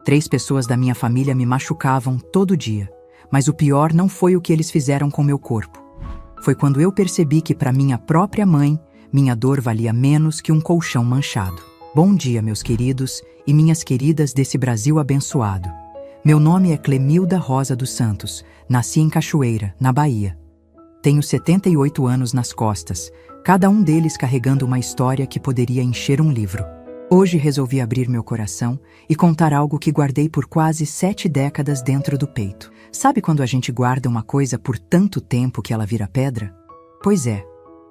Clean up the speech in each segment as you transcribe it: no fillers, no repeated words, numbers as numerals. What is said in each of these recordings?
3 pessoas da minha família me machucavam todo dia, mas o pior não foi o que eles fizeram com meu corpo. Foi quando eu percebi que para minha própria mãe, minha dor valia menos que um colchão manchado. Bom dia, meus queridos e minhas queridas desse Brasil abençoado. Meu nome é Clemilda Rosa dos Santos, nasci em Cachoeira, na Bahia. Tenho 78 anos nas costas, cada um deles carregando uma história que poderia encher um livro. Hoje resolvi abrir meu coração e contar algo que guardei por quase 7 décadas dentro do peito. Sabe quando a gente guarda uma coisa por tanto tempo que ela vira pedra? Pois é,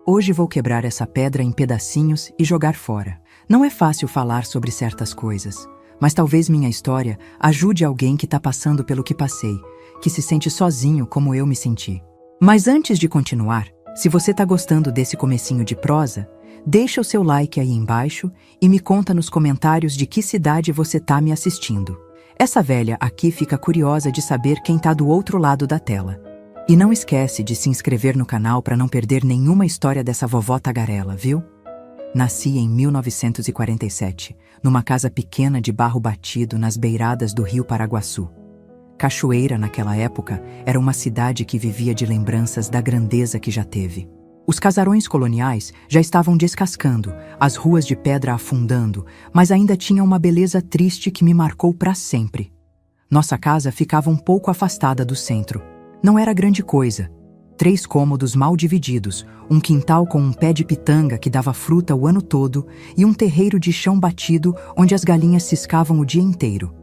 hoje vou quebrar essa pedra em pedacinhos e jogar fora. Não é fácil falar sobre certas coisas, mas talvez minha história ajude alguém que está passando pelo que passei, que se sente sozinho como eu me senti. Mas antes de continuar, se você está gostando desse comecinho de prosa, deixa o seu like aí embaixo e me conta nos comentários de que cidade você tá me assistindo. Essa velha aqui fica curiosa de saber quem tá do outro lado da tela. E não esquece de se inscrever no canal para não perder nenhuma história dessa vovó tagarela, viu? Nasci em 1947, numa casa pequena de barro batido nas beiradas do rio Paraguaçu. Cachoeira, naquela época, era uma cidade que vivia de lembranças da grandeza que já teve. Os casarões coloniais já estavam descascando, as ruas de pedra afundando, mas ainda tinha uma beleza triste que me marcou para sempre. Nossa casa ficava um pouco afastada do centro. Não era grande coisa. 3 cômodos mal divididos, um quintal com um pé de pitanga que dava fruta o ano todo e um terreiro de chão batido onde as galinhas ciscavam o dia inteiro.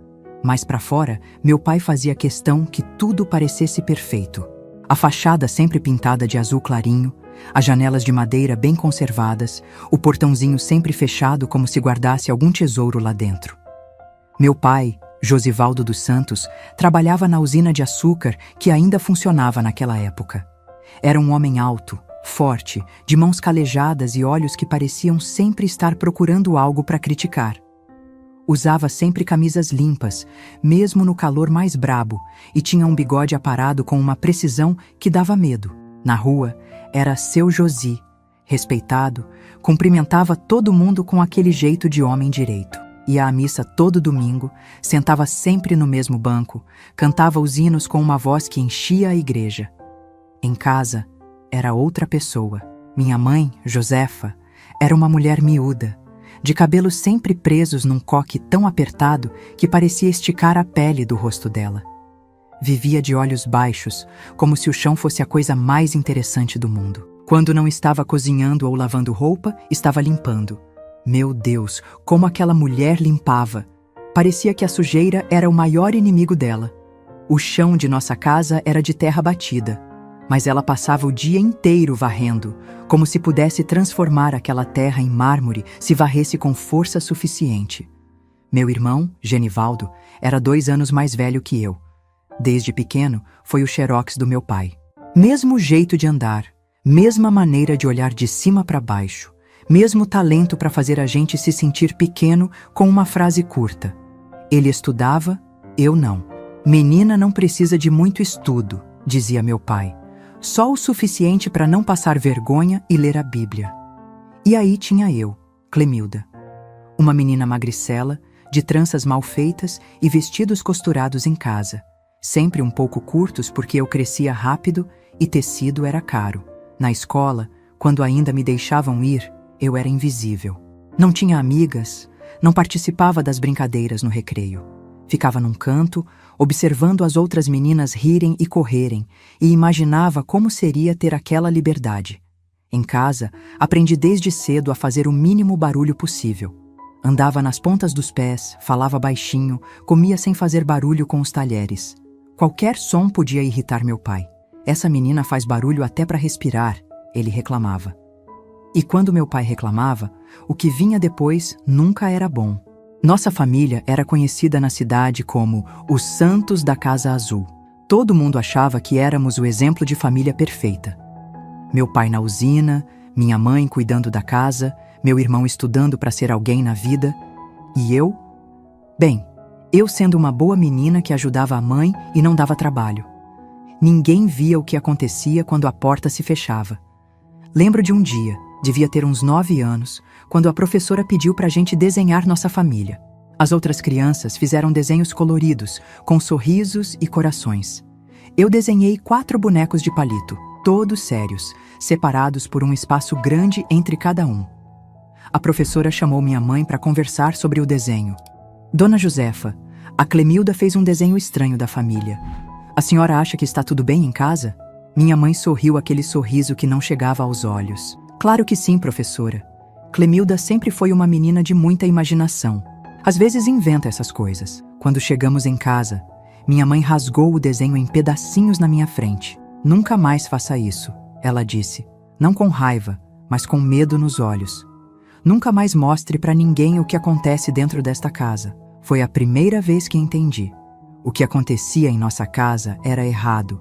Mais para fora, meu pai fazia questão que tudo parecesse perfeito. A fachada sempre pintada de azul clarinho, as janelas de madeira bem conservadas, o portãozinho sempre fechado como se guardasse algum tesouro lá dentro. Meu pai, Josivaldo dos Santos, trabalhava na usina de açúcar que ainda funcionava naquela época. Era um homem alto, forte, de mãos calejadas e olhos que pareciam sempre estar procurando algo para criticar. Usava sempre camisas limpas, mesmo no calor mais brabo, e tinha um bigode aparado com uma precisão que dava medo. Na rua, era seu Josi, respeitado, cumprimentava todo mundo com aquele jeito de homem direito. Ia à missa todo domingo, sentava sempre no mesmo banco, cantava os hinos com uma voz que enchia a igreja. Em casa, era outra pessoa. Minha mãe, Josefa, era uma mulher miúda, de cabelos sempre presos num coque tão apertado que parecia esticar a pele do rosto dela. Vivia de olhos baixos, como se o chão fosse a coisa mais interessante do mundo. Quando não estava cozinhando ou lavando roupa, estava limpando. Meu Deus, como aquela mulher limpava! Parecia que a sujeira era o maior inimigo dela. O chão de nossa casa era de terra batida, mas ela passava o dia inteiro varrendo, como se pudesse transformar aquela terra em mármore se varresse com força suficiente. Meu irmão, Genivaldo, era 2 anos mais velho que eu. Desde pequeno, foi o xerox do meu pai. Mesmo jeito de andar, mesma maneira de olhar de cima para baixo, mesmo talento para fazer a gente se sentir pequeno com uma frase curta. Ele estudava, eu não. Menina não precisa de muito estudo, dizia meu pai. Só o suficiente para não passar vergonha e ler a Bíblia. E aí tinha eu, Clemilda. Uma menina magricela, de tranças mal feitas e vestidos costurados em casa. Sempre um pouco curtos porque eu crescia rápido e tecido era caro. Na escola, quando ainda me deixavam ir, eu era invisível. Não tinha amigas, não participava das brincadeiras no recreio. Ficava num canto, observando as outras meninas rirem e correrem, e imaginava como seria ter aquela liberdade. Em casa, aprendi desde cedo a fazer o mínimo barulho possível. Andava nas pontas dos pés, falava baixinho, comia sem fazer barulho com os talheres. Qualquer som podia irritar meu pai. Essa menina faz barulho até para respirar, ele reclamava. E quando meu pai reclamava, o que vinha depois nunca era bom. Nossa família era conhecida na cidade como os Santos da Casa Azul. Todo mundo achava que éramos o exemplo de família perfeita. Meu pai na usina, minha mãe cuidando da casa, meu irmão estudando para ser alguém na vida. E eu? Bem, eu sendo uma boa menina que ajudava a mãe e não dava trabalho. Ninguém via o que acontecia quando a porta se fechava. Lembro de um dia, devia ter uns 9 anos, quando a professora pediu pra gente desenhar nossa família. As outras crianças fizeram desenhos coloridos, com sorrisos e corações. Eu desenhei 4 bonecos de palito, todos sérios, separados por um espaço grande entre cada um. A professora chamou minha mãe para conversar sobre o desenho. Dona Josefa, a Clemilda fez um desenho estranho da família. A senhora acha que está tudo bem em casa? Minha mãe sorriu aquele sorriso que não chegava aos olhos. Claro que sim, professora. Clemilda sempre foi uma menina de muita imaginação. Às vezes inventa essas coisas. Quando chegamos em casa, minha mãe rasgou o desenho em pedacinhos na minha frente. Nunca mais faça isso, ela disse. Não com raiva, mas com medo nos olhos. Nunca mais mostre para ninguém o que acontece dentro desta casa. Foi a primeira vez que entendi. O que acontecia em nossa casa era errado.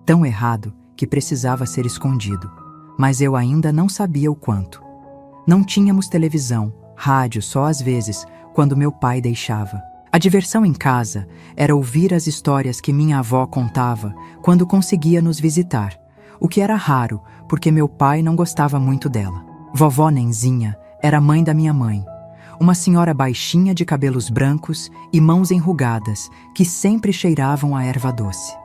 Tão errado que precisava ser escondido. Mas eu ainda não sabia o quanto. Não tínhamos televisão, rádio só às vezes, quando meu pai deixava. A diversão em casa era ouvir as histórias que minha avó contava quando conseguia nos visitar, o que era raro, porque meu pai não gostava muito dela. Vovó Nenzinha era mãe da minha mãe, uma senhora baixinha de cabelos brancos e mãos enrugadas, que sempre cheiravam a erva doce.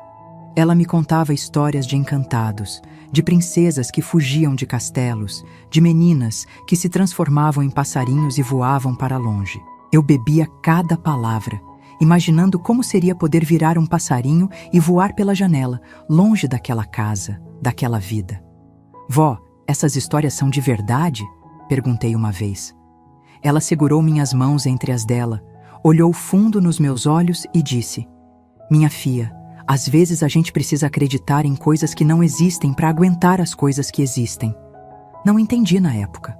Ela me contava histórias de encantados, de princesas que fugiam de castelos, de meninas que se transformavam em passarinhos e voavam para longe. Eu bebia cada palavra, imaginando como seria poder virar um passarinho e voar pela janela, longe daquela casa, daquela vida. Vó, essas histórias são de verdade? Perguntei uma vez. Ela segurou minhas mãos entre as dela, olhou fundo nos meus olhos e disse: Minha filha, às vezes a gente precisa acreditar em coisas que não existem para aguentar as coisas que existem. Não entendi na época.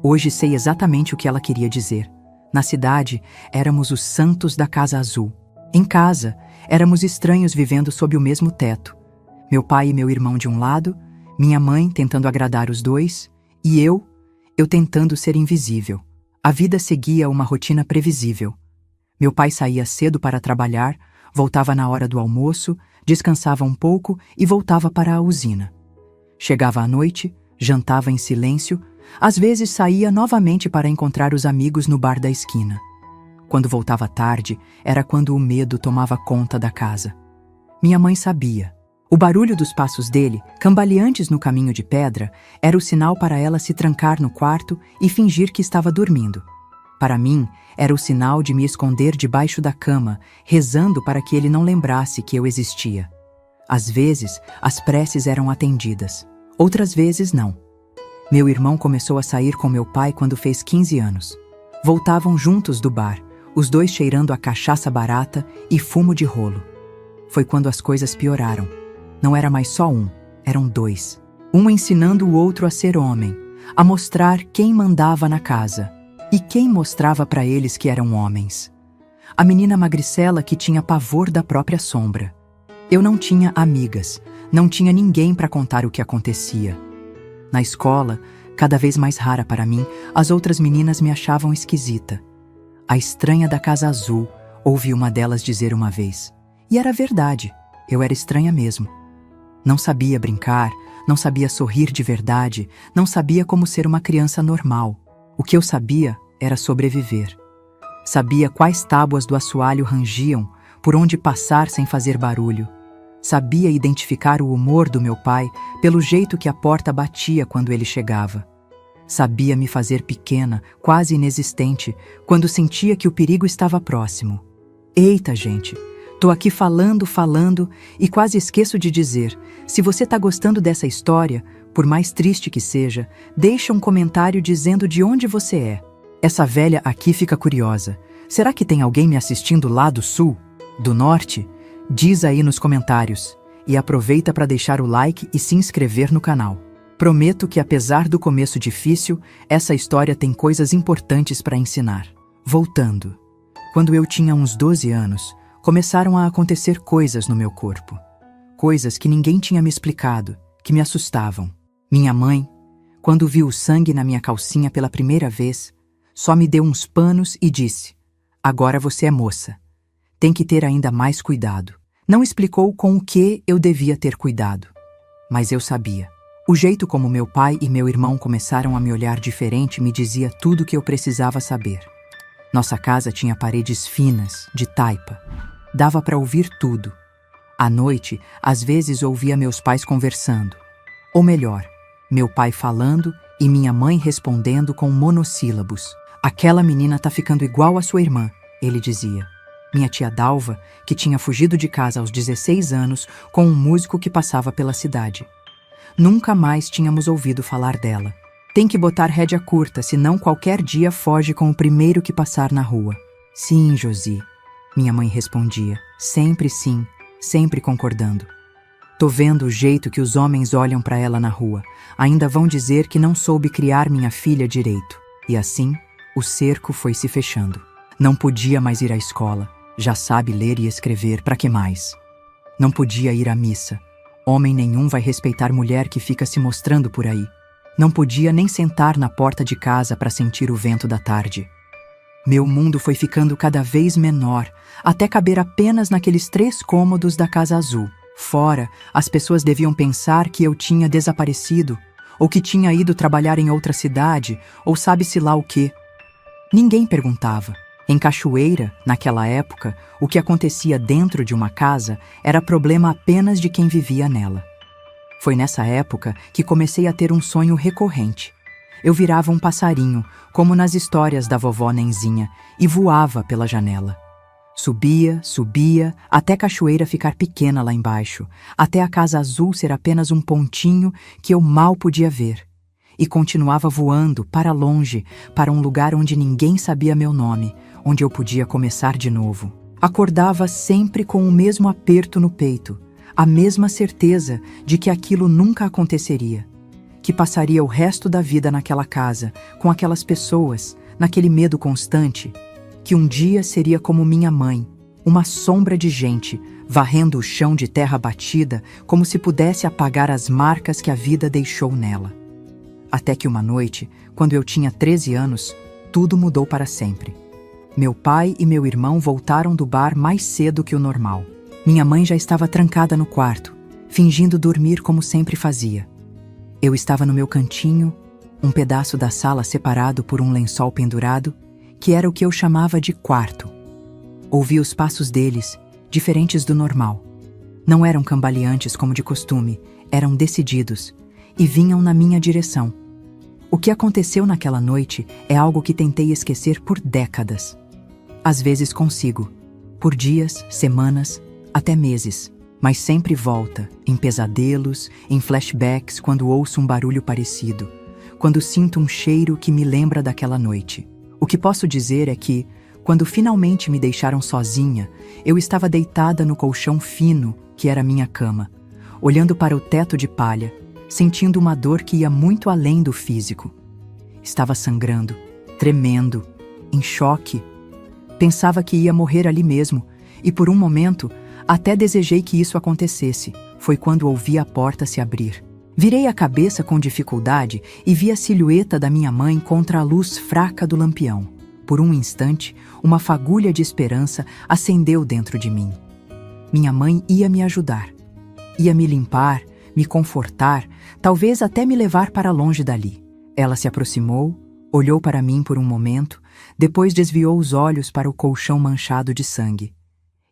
Hoje sei exatamente o que ela queria dizer. Na cidade, éramos os santos da Casa Azul. Em casa, éramos estranhos vivendo sob o mesmo teto. Meu pai e meu irmão de um lado, minha mãe tentando agradar os dois, e eu tentando ser invisível. A vida seguia uma rotina previsível. Meu pai saía cedo para trabalhar, voltava na hora do almoço, descansava um pouco e voltava para a usina. Chegava à noite, jantava em silêncio, às vezes saía novamente para encontrar os amigos no bar da esquina. Quando voltava tarde, era quando o medo tomava conta da casa. Minha mãe sabia. O barulho dos passos dele, cambaleantes no caminho de pedra, era o sinal para ela se trancar no quarto e fingir que estava dormindo. Para mim, era o sinal de me esconder debaixo da cama, rezando para que ele não lembrasse que eu existia. Às vezes, as preces eram atendidas. Outras vezes, não. Meu irmão começou a sair com meu pai quando fez 15 anos. Voltavam juntos do bar, os dois cheirando a cachaça barata e fumo de rolo. Foi quando as coisas pioraram. Não era mais só um, eram 2. Um ensinando o outro a ser homem, a mostrar quem mandava na casa e quem mostrava para eles que eram homens. A menina magricela que tinha pavor da própria sombra. Eu não tinha amigas, não tinha ninguém para contar o que acontecia. Na escola, cada vez mais rara para mim, as outras meninas me achavam esquisita. A estranha da Casa Azul, ouvi uma delas dizer uma vez. E era verdade, eu era estranha mesmo. Não sabia brincar, não sabia sorrir de verdade, não sabia como ser uma criança normal. O que eu sabia era sobreviver. Sabia quais tábuas do assoalho rangiam, por onde passar sem fazer barulho. Sabia identificar o humor do meu pai pelo jeito que a porta batia quando ele chegava. Sabia me fazer pequena, quase inexistente, quando sentia que o perigo estava próximo. Eita, gente! Tô aqui falando e quase esqueço de dizer, se você tá gostando dessa história, por mais triste que seja, deixa um comentário dizendo de onde você é. Essa velha aqui fica curiosa. Será que tem alguém me assistindo lá do sul? Do norte? Diz aí nos comentários. E aproveita para deixar o like e se inscrever no canal. Prometo que apesar do começo difícil, essa história tem coisas importantes para ensinar. Voltando. Quando eu tinha uns 12 anos, começaram a acontecer coisas no meu corpo. Coisas que ninguém tinha me explicado, que me assustavam. Minha mãe, quando viu o sangue na minha calcinha pela primeira vez, só me deu uns panos e disse: "Agora você é moça. Tem que ter ainda mais cuidado." Não explicou com o que eu devia ter cuidado. Mas eu sabia. O jeito como meu pai e meu irmão começaram a me olhar diferente me dizia tudo o que eu precisava saber. Nossa casa tinha paredes finas, de taipa. Dava para ouvir tudo. À noite, às vezes ouvia meus pais conversando. Ou melhor, meu pai falando e minha mãe respondendo com monossílabos. Aquela menina tá ficando igual a sua irmã, ele dizia. Minha tia Dalva, que tinha fugido de casa aos 16 anos com um músico que passava pela cidade. Nunca mais tínhamos ouvido falar dela. Tem que botar rédea curta, senão qualquer dia foge com o primeiro que passar na rua. Sim, Josi, minha mãe respondia. Sempre sim, sempre concordando. Tô vendo o jeito que os homens olham para ela na rua. Ainda vão dizer que não soube criar minha filha direito. E assim, o cerco foi se fechando. Não podia mais ir à escola. Já sabe ler e escrever, para que mais? Não podia ir à missa. Homem nenhum vai respeitar mulher que fica se mostrando por aí. Não podia nem sentar na porta de casa para sentir o vento da tarde. Meu mundo foi ficando cada vez menor, até caber apenas naqueles 3 cômodos da Casa Azul. Fora, as pessoas deviam pensar que eu tinha desaparecido, ou que tinha ido trabalhar em outra cidade, ou sabe-se lá o quê. Ninguém perguntava. Em Cachoeira, naquela época, o que acontecia dentro de uma casa era problema apenas de quem vivia nela. Foi nessa época que comecei a ter um sonho recorrente. Eu virava um passarinho, como nas histórias da vovó Nenzinha, e voava pela janela. Subia, subia, até Cachoeira ficar pequena lá embaixo, até a Casa Azul ser apenas um pontinho que eu mal podia ver. E continuava voando para longe, para um lugar onde ninguém sabia meu nome, onde eu podia começar de novo. Acordava sempre com o mesmo aperto no peito, a mesma certeza de que aquilo nunca aconteceria, que passaria o resto da vida naquela casa, com aquelas pessoas, naquele medo constante, que um dia seria como minha mãe, uma sombra de gente, varrendo o chão de terra batida como se pudesse apagar as marcas que a vida deixou nela. Até que uma noite, quando eu tinha 13 anos, tudo mudou para sempre. Meu pai e meu irmão voltaram do bar mais cedo que o normal. Minha mãe já estava trancada no quarto, fingindo dormir como sempre fazia. Eu estava no meu cantinho, um pedaço da sala separado por um lençol pendurado, que era o que eu chamava de quarto. Ouvi os passos deles, diferentes do normal. Não eram cambaleantes como de costume, eram decididos, e vinham na minha direção. O que aconteceu naquela noite é algo que tentei esquecer por décadas. Às vezes consigo, por dias, semanas, até meses, mas sempre volta, em pesadelos, em flashbacks quando ouço um barulho parecido, quando sinto um cheiro que me lembra daquela noite. O que posso dizer é que, quando finalmente me deixaram sozinha, eu estava deitada no colchão fino que era minha cama, olhando para o teto de palha, sentindo uma dor que ia muito além do físico. Estava sangrando, tremendo, em choque. Pensava que ia morrer ali mesmo, e por um momento, até desejei que isso acontecesse. Foi quando ouvi a porta se abrir. Virei a cabeça com dificuldade e vi a silhueta da minha mãe contra a luz fraca do lampião. Por um instante, uma fagulha de esperança acendeu dentro de mim. Minha mãe ia me ajudar. Ia me limpar, me confortar, talvez até me levar para longe dali. Ela se aproximou, olhou para mim por um momento, depois desviou os olhos para o colchão manchado de sangue.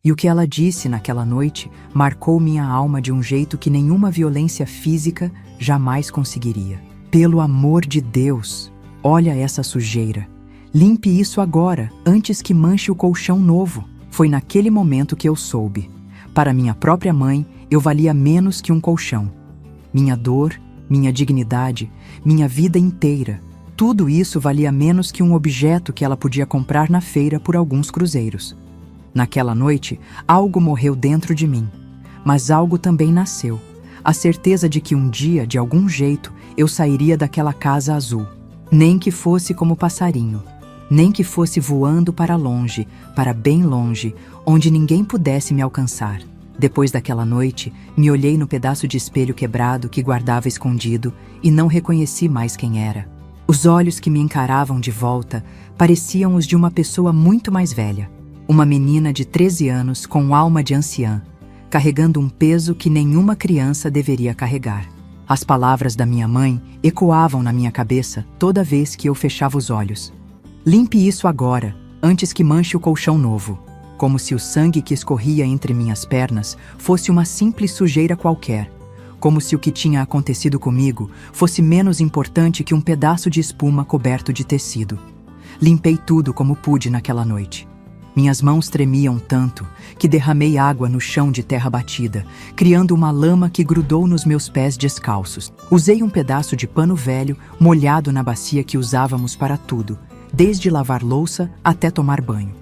E o que ela disse naquela noite marcou minha alma de um jeito que nenhuma violência física jamais conseguiria. Pelo amor de Deus, olha essa sujeira. Limpe isso agora, antes que manche o colchão novo. Foi naquele momento que eu soube. Para minha própria mãe, eu valia menos que um colchão. Minha dor, minha dignidade, minha vida inteira, tudo isso valia menos que um objeto que ela podia comprar na feira por alguns cruzeiros. Naquela noite, algo morreu dentro de mim, mas algo também nasceu. A certeza de que um dia, de algum jeito, eu sairia daquela Casa Azul. Nem que fosse como passarinho, nem que fosse voando para longe, para bem longe, onde ninguém pudesse me alcançar. Depois daquela noite, me olhei no pedaço de espelho quebrado que guardava escondido e não reconheci mais quem era. Os olhos que me encaravam de volta pareciam os de uma pessoa muito mais velha. Uma menina de 13 anos com alma de anciã, carregando um peso que nenhuma criança deveria carregar. As palavras da minha mãe ecoavam na minha cabeça toda vez que eu fechava os olhos. Limpe isso agora, antes que manche o colchão novo, como se o sangue que escorria entre minhas pernas fosse uma simples sujeira qualquer, como se o que tinha acontecido comigo fosse menos importante que um pedaço de espuma coberto de tecido. Limpei tudo como pude naquela noite. Minhas mãos tremiam tanto que derramei água no chão de terra batida, criando uma lama que grudou nos meus pés descalços. Usei um pedaço de pano velho molhado na bacia que usávamos para tudo, desde lavar louça até tomar banho.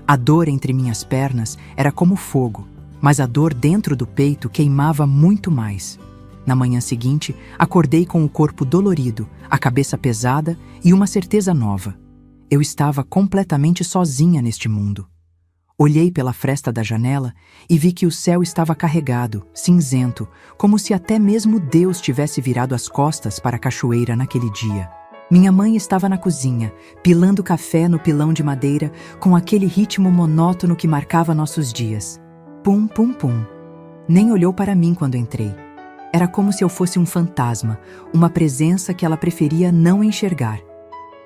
A dor entre minhas pernas era como fogo, mas a dor dentro do peito queimava muito mais. Na manhã seguinte, acordei com o corpo dolorido, a cabeça pesada e uma certeza nova. Eu estava completamente sozinha neste mundo. Olhei pela fresta da janela e vi que o céu estava carregado, cinzento, como se até mesmo Deus tivesse virado as costas para a cachoeira naquele dia. Minha mãe estava na cozinha, pilando café no pilão de madeira, com aquele ritmo monótono que marcava nossos dias. Pum, pum, pum. Nem olhou para mim quando entrei. Era como se eu fosse um fantasma, uma presença que ela preferia não enxergar.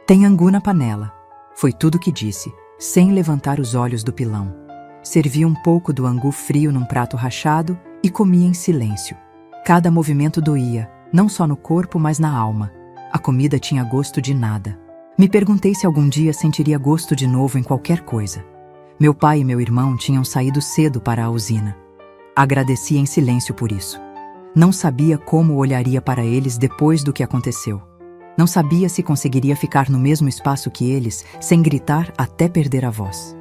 Tem angu na panela. Foi tudo que disse, sem levantar os olhos do pilão. Servi um pouco do angu frio num prato rachado e comia em silêncio. Cada movimento doía, não só no corpo, mas na alma. A comida tinha gosto de nada. Me perguntei se algum dia sentiria gosto de novo em qualquer coisa. Meu pai e meu irmão tinham saído cedo para a usina. Agradeci em silêncio por isso. Não sabia como olharia para eles depois do que aconteceu. Não sabia se conseguiria ficar no mesmo espaço que eles, sem gritar até perder a voz.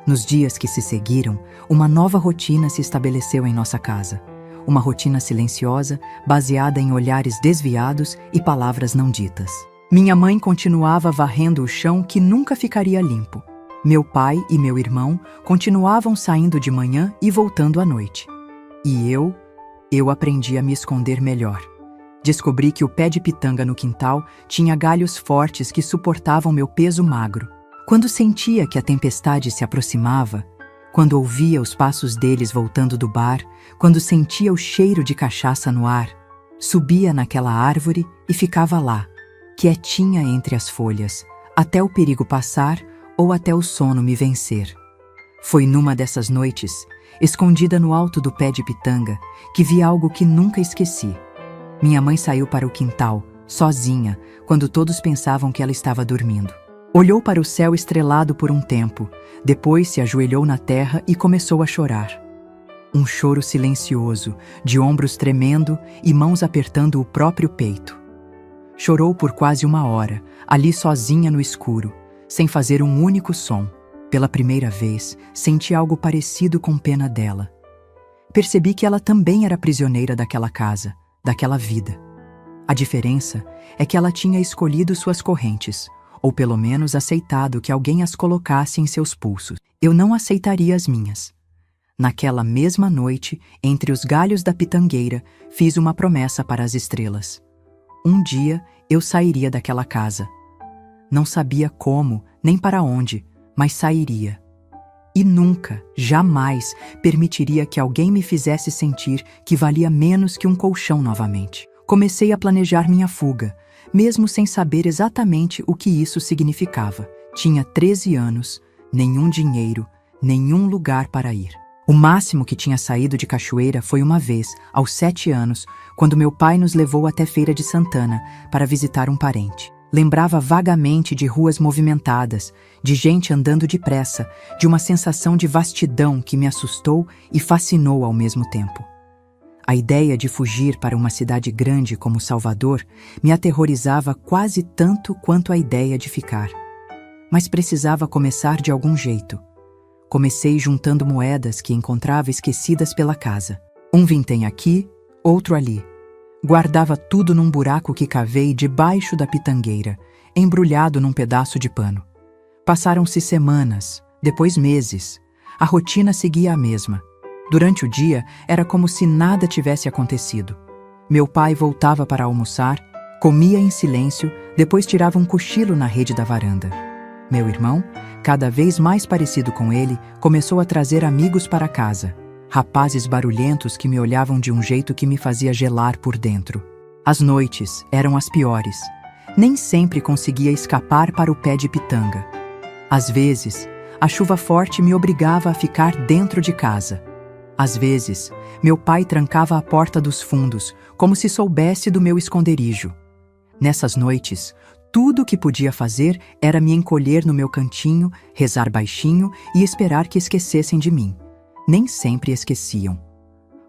Nos dias que se seguiram, uma nova rotina se estabeleceu em nossa casa. Uma rotina silenciosa, baseada em olhares desviados e palavras não ditas. Minha mãe continuava varrendo o chão que nunca ficaria limpo. Meu pai e meu irmão continuavam saindo de manhã e voltando à noite. E eu aprendi a me esconder melhor. Descobri que o pé de pitanga no quintal tinha galhos fortes que suportavam meu peso magro. Quando sentia que a tempestade se aproximava, quando ouvia os passos deles voltando do bar, quando sentia o cheiro de cachaça no ar, subia naquela árvore e ficava lá, quietinha entre as folhas, até o perigo passar ou até o sono me vencer. Foi numa dessas noites, escondida no alto do pé de pitanga, que vi algo que nunca esqueci. Minha mãe saiu para o quintal, sozinha, quando todos pensavam que ela estava dormindo. Olhou para o céu estrelado por um tempo, depois se ajoelhou na terra e começou a chorar. Um choro silencioso, de ombros tremendo e mãos apertando o próprio peito. Chorou por quase 1 hora, ali sozinha no escuro, sem fazer um único som. Pela primeira vez, senti algo parecido com pena dela. Percebi que ela também era prisioneira daquela casa, daquela vida. A diferença é que ela tinha escolhido suas correntes, ou pelo menos aceitado que alguém as colocasse em seus pulsos. Eu não aceitaria as minhas. Naquela mesma noite, entre os galhos da pitangueira, fiz uma promessa para as estrelas. Um dia eu sairia daquela casa. Não sabia como, nem para onde, mas sairia. E nunca, jamais, permitiria que alguém me fizesse sentir que valia menos que um colchão novamente. Comecei a planejar minha fuga, mesmo sem saber exatamente o que isso significava. Tinha 13 anos, nenhum dinheiro, nenhum lugar para ir. O máximo que tinha saído de cachoeira foi uma vez, aos 7 anos, quando meu pai nos levou até Feira de Santana para visitar um parente. Lembrava vagamente de ruas movimentadas, de gente andando depressa, de uma sensação de vastidão que me assustou e fascinou ao mesmo tempo. A ideia de fugir para uma cidade grande como Salvador me aterrorizava quase tanto quanto a ideia de ficar. Mas precisava começar de algum jeito. Comecei juntando moedas que encontrava esquecidas pela casa. Um vintém aqui, outro ali. Guardava tudo num buraco que cavei debaixo da pitangueira, embrulhado num pedaço de pano. Passaram-se semanas, depois meses. A rotina seguia a mesma. Durante o dia, era como se nada tivesse acontecido. Meu pai voltava para almoçar, comia em silêncio, depois tirava um cochilo na rede da varanda. Meu irmão, cada vez mais parecido com ele, começou a trazer amigos para casa. Rapazes barulhentos que me olhavam de um jeito que me fazia gelar por dentro. As noites eram as piores. Nem sempre conseguia escapar para o pé de pitanga. Às vezes, a chuva forte me obrigava a ficar dentro de casa. Às vezes, meu pai trancava a porta dos fundos, como se soubesse do meu esconderijo. Nessas noites, tudo o que podia fazer era me encolher no meu cantinho, rezar baixinho e esperar que esquecessem de mim. Nem sempre esqueciam.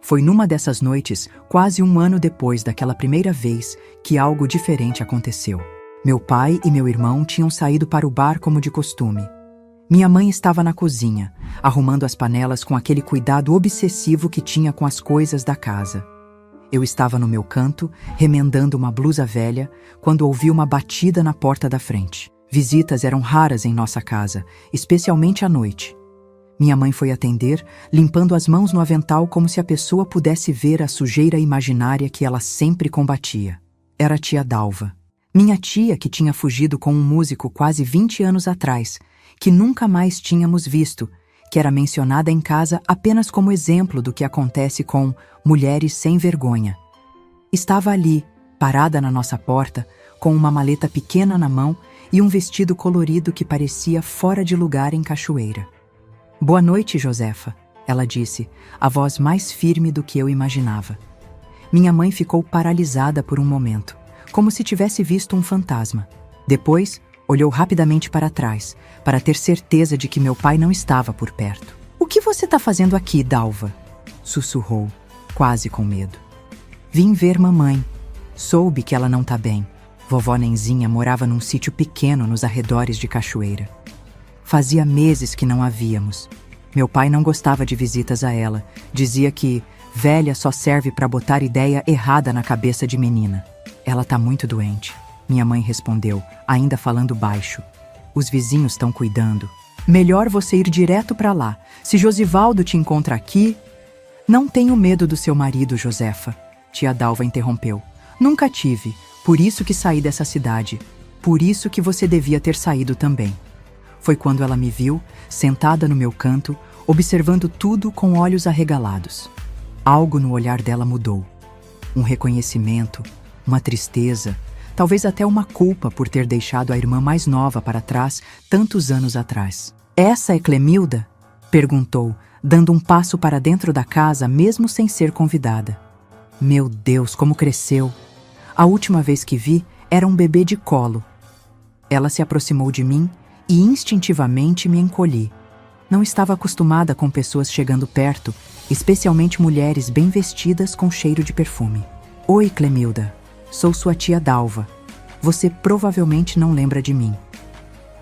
Foi numa dessas noites, quase um ano depois daquela primeira vez, que algo diferente aconteceu. Meu pai e meu irmão tinham saído para o bar como de costume. Minha mãe estava na cozinha, arrumando as panelas com aquele cuidado obsessivo que tinha com as coisas da casa. Eu estava no meu canto, remendando uma blusa velha, quando ouvi uma batida na porta da frente. Visitas eram raras em nossa casa, especialmente à noite. Minha mãe foi atender, limpando as mãos no avental como se a pessoa pudesse ver a sujeira imaginária que ela sempre combatia. Era a tia Dalva. Minha tia que tinha fugido com um músico quase 20 anos atrás, que nunca mais tínhamos visto, que era mencionada em casa apenas como exemplo do que acontece com mulheres sem vergonha. Estava ali, parada na nossa porta, com uma maleta pequena na mão e um vestido colorido que parecia fora de lugar em Cachoeira. "Boa noite, Josefa", ela disse, a voz mais firme do que eu imaginava. Minha mãe ficou paralisada por um momento, como se tivesse visto um fantasma. Depois, olhou rapidamente para trás, para ter certeza de que meu pai não estava por perto. "O que você está fazendo aqui, Dalva?", sussurrou, quase com medo. "Vim ver mamãe. Soube que ela não está bem. Vovó Nenzinha morava num sítio pequeno nos arredores de Cachoeira. Fazia meses que não a víamos. Meu pai não gostava de visitas a ela. Dizia que velha só serve para botar ideia errada na cabeça de menina. Ela está muito doente", minha mãe respondeu, ainda falando baixo. "Os vizinhos estão cuidando. Melhor você ir direto para lá. Se Josivaldo te encontra aqui..." "Não tenho medo do seu marido, Josefa", tia Dalva interrompeu. "Nunca tive. Por isso que saí dessa cidade. Por isso que você devia ter saído também." Foi quando ela me viu, sentada no meu canto, observando tudo com olhos arregalados. Algo no olhar dela mudou. Um reconhecimento, uma tristeza, talvez até uma culpa por ter deixado a irmã mais nova para trás tantos anos atrás. "Essa é Clemilda?", perguntou, dando um passo para dentro da casa mesmo sem ser convidada. Meu Deus, como cresceu! A última vez que vi, era um bebê de colo. Ela se aproximou de mim e instintivamente me encolhi. Não estava acostumada com pessoas chegando perto, especialmente mulheres bem vestidas com cheiro de perfume. "Oi, Clemilda. Sou sua tia Dalva. Você provavelmente não lembra de mim."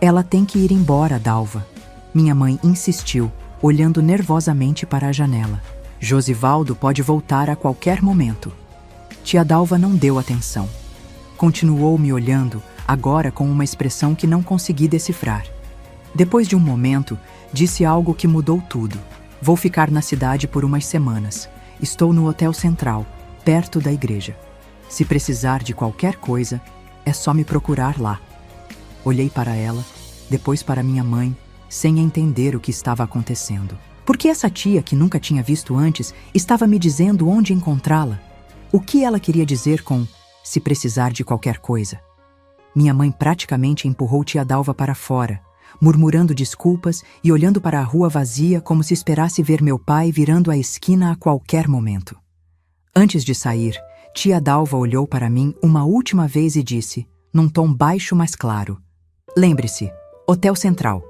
"Ela tem que ir embora, Dalva", minha mãe insistiu, olhando nervosamente para a janela. "Josivaldo pode voltar a qualquer momento." Tia Dalva não deu atenção. Continuou me olhando, agora com uma expressão que não consegui decifrar. Depois de um momento, disse algo que mudou tudo. "Vou ficar na cidade por umas semanas. Estou no Hotel Central, perto da igreja. Se precisar de qualquer coisa, é só me procurar lá." Olhei para ela, depois para minha mãe, sem entender o que estava acontecendo. Por que essa tia, que nunca tinha visto antes, estava me dizendo onde encontrá-la? O que ela queria dizer com "se precisar de qualquer coisa"? Minha mãe praticamente empurrou tia Dalva para fora, murmurando desculpas e olhando para a rua vazia como se esperasse ver meu pai virando a esquina a qualquer momento. Antes de sair, tia Dalva olhou para mim uma última vez e disse, num tom baixo mas claro: "Lembre-se, Hotel Central.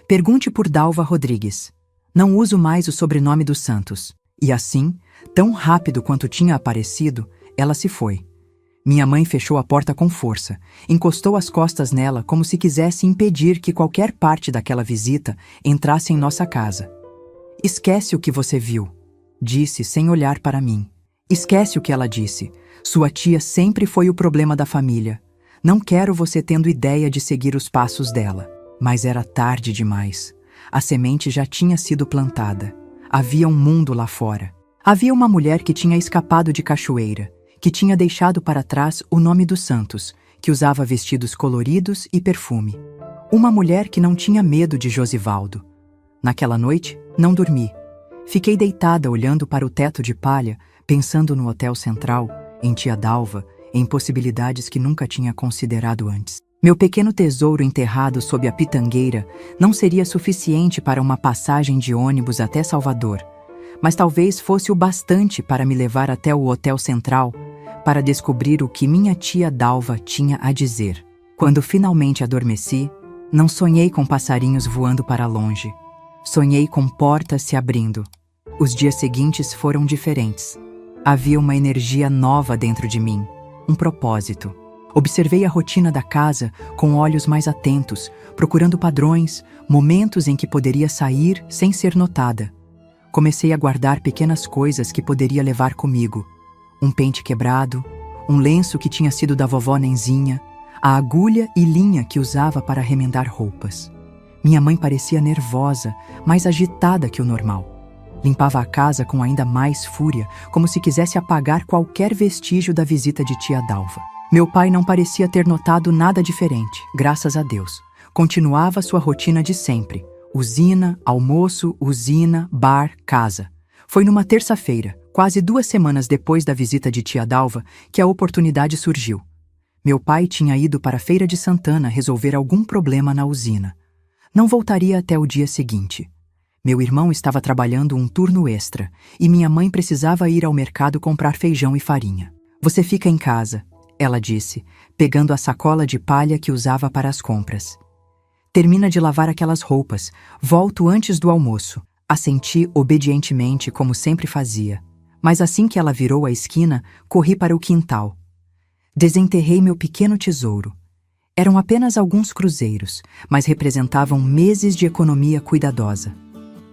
Pergunte por Dalva Rodrigues. Não uso mais o sobrenome dos Santos." E assim, tão rápido quanto tinha aparecido, ela se foi. Minha mãe fechou a porta com força, encostou as costas nela como se quisesse impedir que qualquer parte daquela visita entrasse em nossa casa. "Esquece o que você viu", disse sem olhar para mim. "Esquece o que ela disse. Sua tia sempre foi o problema da família. Não quero você tendo ideia de seguir os passos dela." Mas era tarde demais. A semente já tinha sido plantada. Havia um mundo lá fora. Havia uma mulher que tinha escapado de Cachoeira, que tinha deixado para trás o nome dos Santos, que usava vestidos coloridos e perfume. Uma mulher que não tinha medo de Josivaldo. Naquela noite, não dormi. Fiquei deitada olhando para o teto de palha, pensando no Hotel Central, em tia Dalva, em possibilidades que nunca tinha considerado antes. Meu pequeno tesouro enterrado sob a pitangueira não seria suficiente para uma passagem de ônibus até Salvador, mas talvez fosse o bastante para me levar até o Hotel Central para descobrir o que minha tia Dalva tinha a dizer. Quando finalmente adormeci, não sonhei com passarinhos voando para longe. Sonhei com portas se abrindo. Os dias seguintes foram diferentes. Havia uma energia nova dentro de mim, um propósito. Observei a rotina da casa com olhos mais atentos, procurando padrões, momentos em que poderia sair sem ser notada. Comecei a guardar pequenas coisas que poderia levar comigo. Um pente quebrado, um lenço que tinha sido da vovó Nenzinha, a agulha e linha que usava para remendar roupas. Minha mãe parecia nervosa, mais agitada que o normal. Limpava a casa com ainda mais fúria, como se quisesse apagar qualquer vestígio da visita de tia Dalva. Meu pai não parecia ter notado nada diferente, graças a Deus. Continuava sua rotina de sempre. Usina, almoço, usina, bar, casa. Foi numa terça-feira, quase 2 semanas depois da visita de tia Dalva, que a oportunidade surgiu. Meu pai tinha ido para a Feira de Santana resolver algum problema na usina. Não voltaria até o dia seguinte. Meu irmão estava trabalhando um turno extra e minha mãe precisava ir ao mercado comprar feijão e farinha. Você fica em casa, ela disse, pegando a sacola de palha que usava para as compras. Termina de lavar aquelas roupas, volto antes do almoço. Assenti obedientemente como sempre fazia. Mas assim que ela virou a esquina, corri para o quintal. Desenterrei meu pequeno tesouro. Eram apenas alguns cruzeiros, mas representavam meses de economia cuidadosa.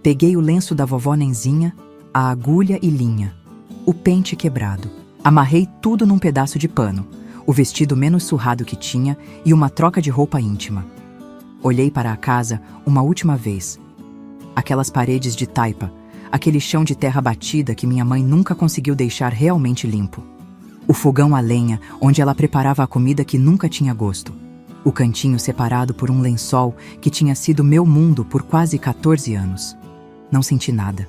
Peguei o lenço da vovó Nenzinha, a agulha e linha, o pente quebrado. Amarrei tudo num pedaço de pano, o vestido menos surrado que tinha e uma troca de roupa íntima. Olhei para a casa uma última vez. Aquelas paredes de taipa, aquele chão de terra batida que minha mãe nunca conseguiu deixar realmente limpo. O fogão a lenha, onde ela preparava a comida que nunca tinha gosto. O cantinho separado por um lençol que tinha sido meu mundo por quase 14 anos. Não senti nada.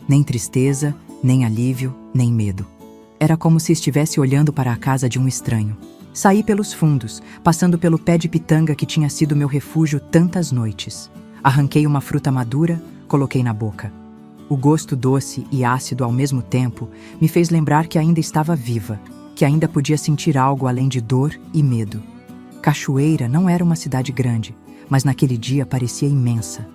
Nem tristeza, nem alívio, nem medo. Era como se estivesse olhando para a casa de um estranho. Saí pelos fundos, passando pelo pé de pitanga que tinha sido meu refúgio tantas noites. Arranquei uma fruta madura, coloquei na boca. O gosto doce e ácido ao mesmo tempo me fez lembrar que ainda estava viva, que ainda podia sentir algo além de dor e medo. Cachoeira não era uma cidade grande, mas naquele dia parecia imensa.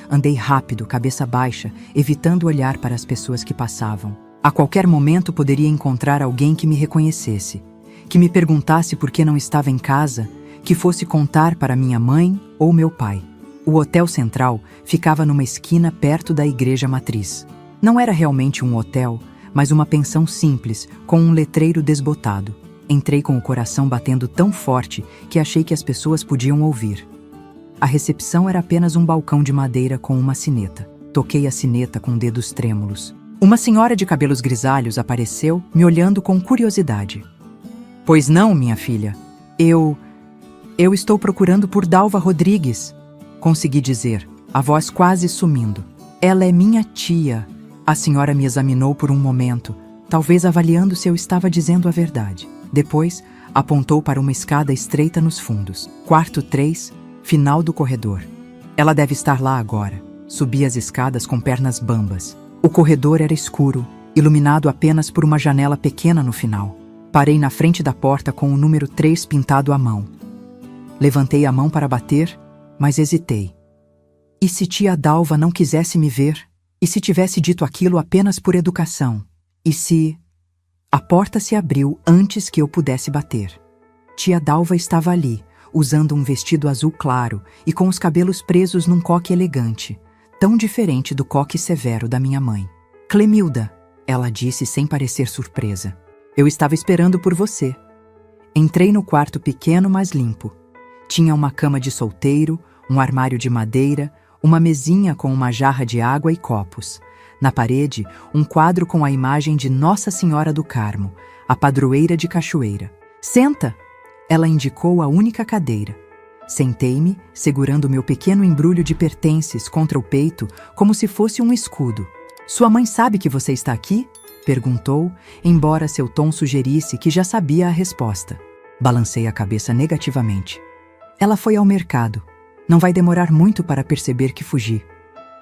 Andei rápido, cabeça baixa, evitando olhar para as pessoas que passavam. A qualquer momento poderia encontrar alguém que me reconhecesse, que me perguntasse por que não estava em casa, que fosse contar para minha mãe ou meu pai. O Hotel Central ficava numa esquina perto da igreja matriz. Não era realmente um hotel, mas uma pensão simples, com um letreiro desbotado. Entrei com o coração batendo tão forte que achei que as pessoas podiam ouvir. A recepção era apenas um balcão de madeira com uma sineta. Toquei a sineta com dedos trêmulos. Uma senhora de cabelos grisalhos apareceu, me olhando com curiosidade. Pois não, minha filha. Eu estou procurando por Dalva Rodrigues. Consegui dizer, a voz quase sumindo. Ela é minha tia. A senhora me examinou por um momento, talvez avaliando se eu estava dizendo a verdade. Depois, apontou para uma escada estreita nos fundos. Quarto 3, final do corredor. Ela deve estar lá agora. Subi as escadas com pernas bambas. O corredor era escuro, iluminado apenas por uma janela pequena no final. Parei na frente da porta com o número 3 pintado à mão. Levantei a mão para bater, mas hesitei. E se tia Dalva não quisesse me ver? E se tivesse dito aquilo apenas por educação? E se... A porta se abriu antes que eu pudesse bater. Tia Dalva estava ali, usando um vestido azul claro e com os cabelos presos num coque elegante, tão diferente do coque severo da minha mãe. Clemilda, ela disse sem parecer surpresa. Eu estava esperando por você. Entrei no quarto pequeno, mas limpo. Tinha uma cama de solteiro, um armário de madeira, uma mesinha com uma jarra de água e copos. Na parede, um quadro com a imagem de Nossa Senhora do Carmo, a padroeira de Cachoeira. Senta! Ela indicou a única cadeira. Sentei-me, segurando meu pequeno embrulho de pertences contra o peito, como se fosse um escudo. Sua mãe sabe que você está aqui? Perguntou, embora seu tom sugerisse que já sabia a resposta. Balancei a cabeça negativamente. Ela foi ao mercado. Não vai demorar muito para perceber que fugi.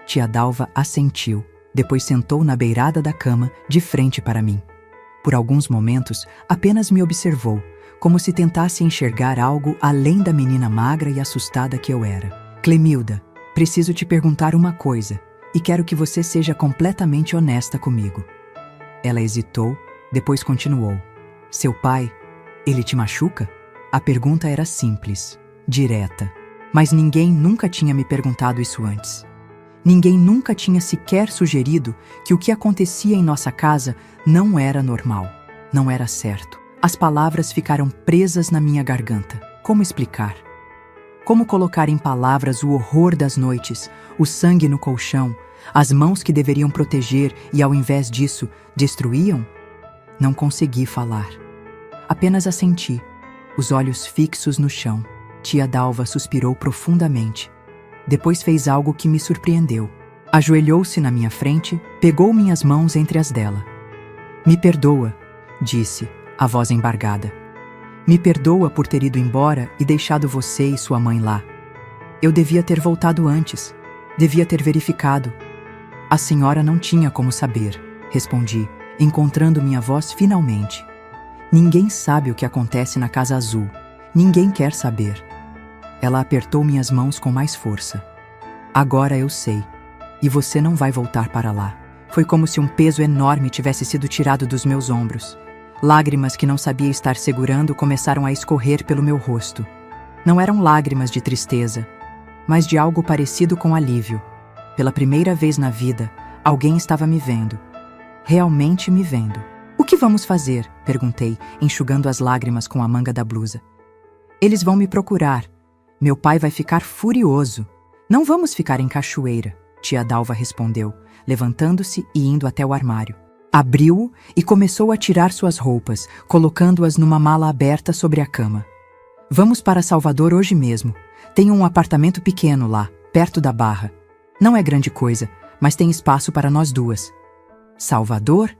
Tia Dalva assentiu, depois sentou na beirada da cama, de frente para mim. Por alguns momentos, apenas me observou, como se tentasse enxergar algo além da menina magra e assustada que eu era. Clemilda, preciso te perguntar uma coisa, e quero que você seja completamente honesta comigo. Ela hesitou, depois continuou. Seu pai, ele te machuca? A pergunta era simples, direta, mas ninguém nunca tinha me perguntado isso antes. Ninguém nunca tinha sequer sugerido que o que acontecia em nossa casa não era normal, não era certo. As palavras ficaram presas na minha garganta. Como explicar? Como colocar em palavras o horror das noites, o sangue no colchão, as mãos que deveriam proteger e, ao invés disso, destruíam? Não consegui falar. Apenas assenti, os olhos fixos no chão. Tia Dalva suspirou profundamente. Depois fez algo que me surpreendeu. Ajoelhou-se na minha frente, pegou minhas mãos entre as dela. Me perdoa, disse, a voz embargada. Me perdoa por ter ido embora e deixado você e sua mãe lá. Eu devia ter voltado antes. Devia ter verificado. A senhora não tinha como saber, respondi, encontrando minha voz finalmente. Ninguém sabe o que acontece na Casa Azul. Ninguém quer saber. Ela apertou minhas mãos com mais força. Agora eu sei. E você não vai voltar para lá. Foi como se um peso enorme tivesse sido tirado dos meus ombros. Lágrimas que não sabia estar segurando começaram a escorrer pelo meu rosto. Não eram lágrimas de tristeza, mas de algo parecido com alívio. Pela primeira vez na vida, alguém estava me vendo. Realmente me vendo. O que vamos fazer? Perguntei, enxugando as lágrimas com a manga da blusa. Eles vão me procurar. Meu pai vai ficar furioso. Não vamos ficar em Cachoeira, tia Dalva respondeu, levantando-se e indo até o armário. Abriu-o e começou a tirar suas roupas, colocando-as numa mala aberta sobre a cama. Vamos para Salvador hoje mesmo. Tenho um apartamento pequeno lá, perto da Barra. Não é grande coisa, mas tem espaço para nós duas. Salvador?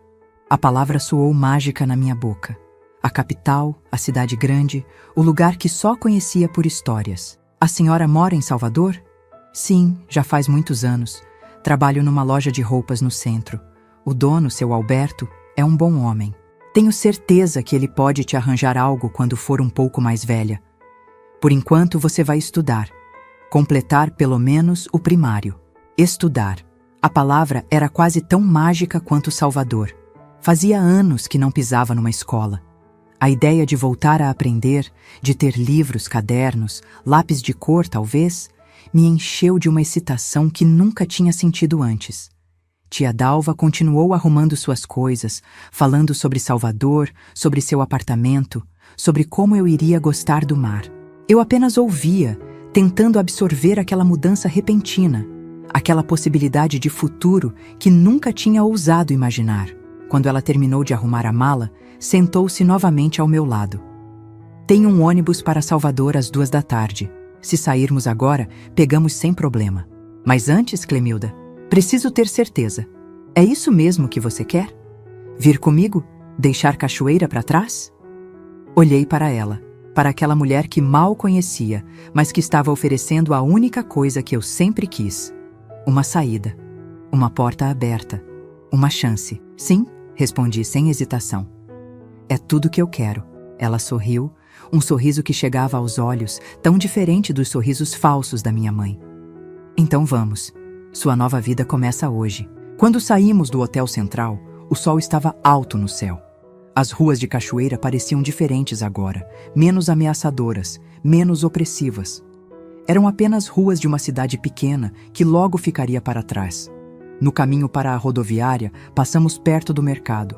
A palavra soou mágica na minha boca. A capital, a cidade grande, o lugar que só conhecia por histórias. A senhora mora em Salvador? Sim, já faz muitos anos. Trabalho numa loja de roupas no centro. O dono, seu Alberto, é um bom homem. Tenho certeza que ele pode te arranjar algo quando for um pouco mais velha. Por enquanto você vai estudar. Completar pelo menos o primário. Estudar. A palavra era quase tão mágica quanto Salvador. Fazia anos que não pisava numa escola. A ideia de voltar a aprender, de ter livros, cadernos, lápis de cor talvez, me encheu de uma excitação que nunca tinha sentido antes. Tia Dalva continuou arrumando suas coisas, falando sobre Salvador, sobre seu apartamento, sobre como eu iria gostar do mar. Eu apenas ouvia, tentando absorver aquela mudança repentina, aquela possibilidade de futuro que nunca tinha ousado imaginar. Quando ela terminou de arrumar a mala, sentou-se novamente ao meu lado. Tem um ônibus para Salvador às 2 da tarde. Se sairmos agora, pegamos sem problema. Mas antes, Clemilda, preciso ter certeza. É isso mesmo que você quer? Vir comigo? Deixar Cachoeira para trás? Olhei para ela, para aquela mulher que mal conhecia, mas que estava oferecendo a única coisa que eu sempre quis. Uma saída. Uma porta aberta. Uma chance. Sim, respondi sem hesitação. É tudo que eu quero. Ela sorriu, um sorriso que chegava aos olhos, tão diferente dos sorrisos falsos da minha mãe. Então vamos. Sua nova vida começa hoje. Quando saímos do Hotel Central, o sol estava alto no céu. As ruas de Cachoeira pareciam diferentes agora, menos ameaçadoras, menos opressivas. Eram apenas ruas de uma cidade pequena que logo ficaria para trás. No caminho para a rodoviária, passamos perto do mercado.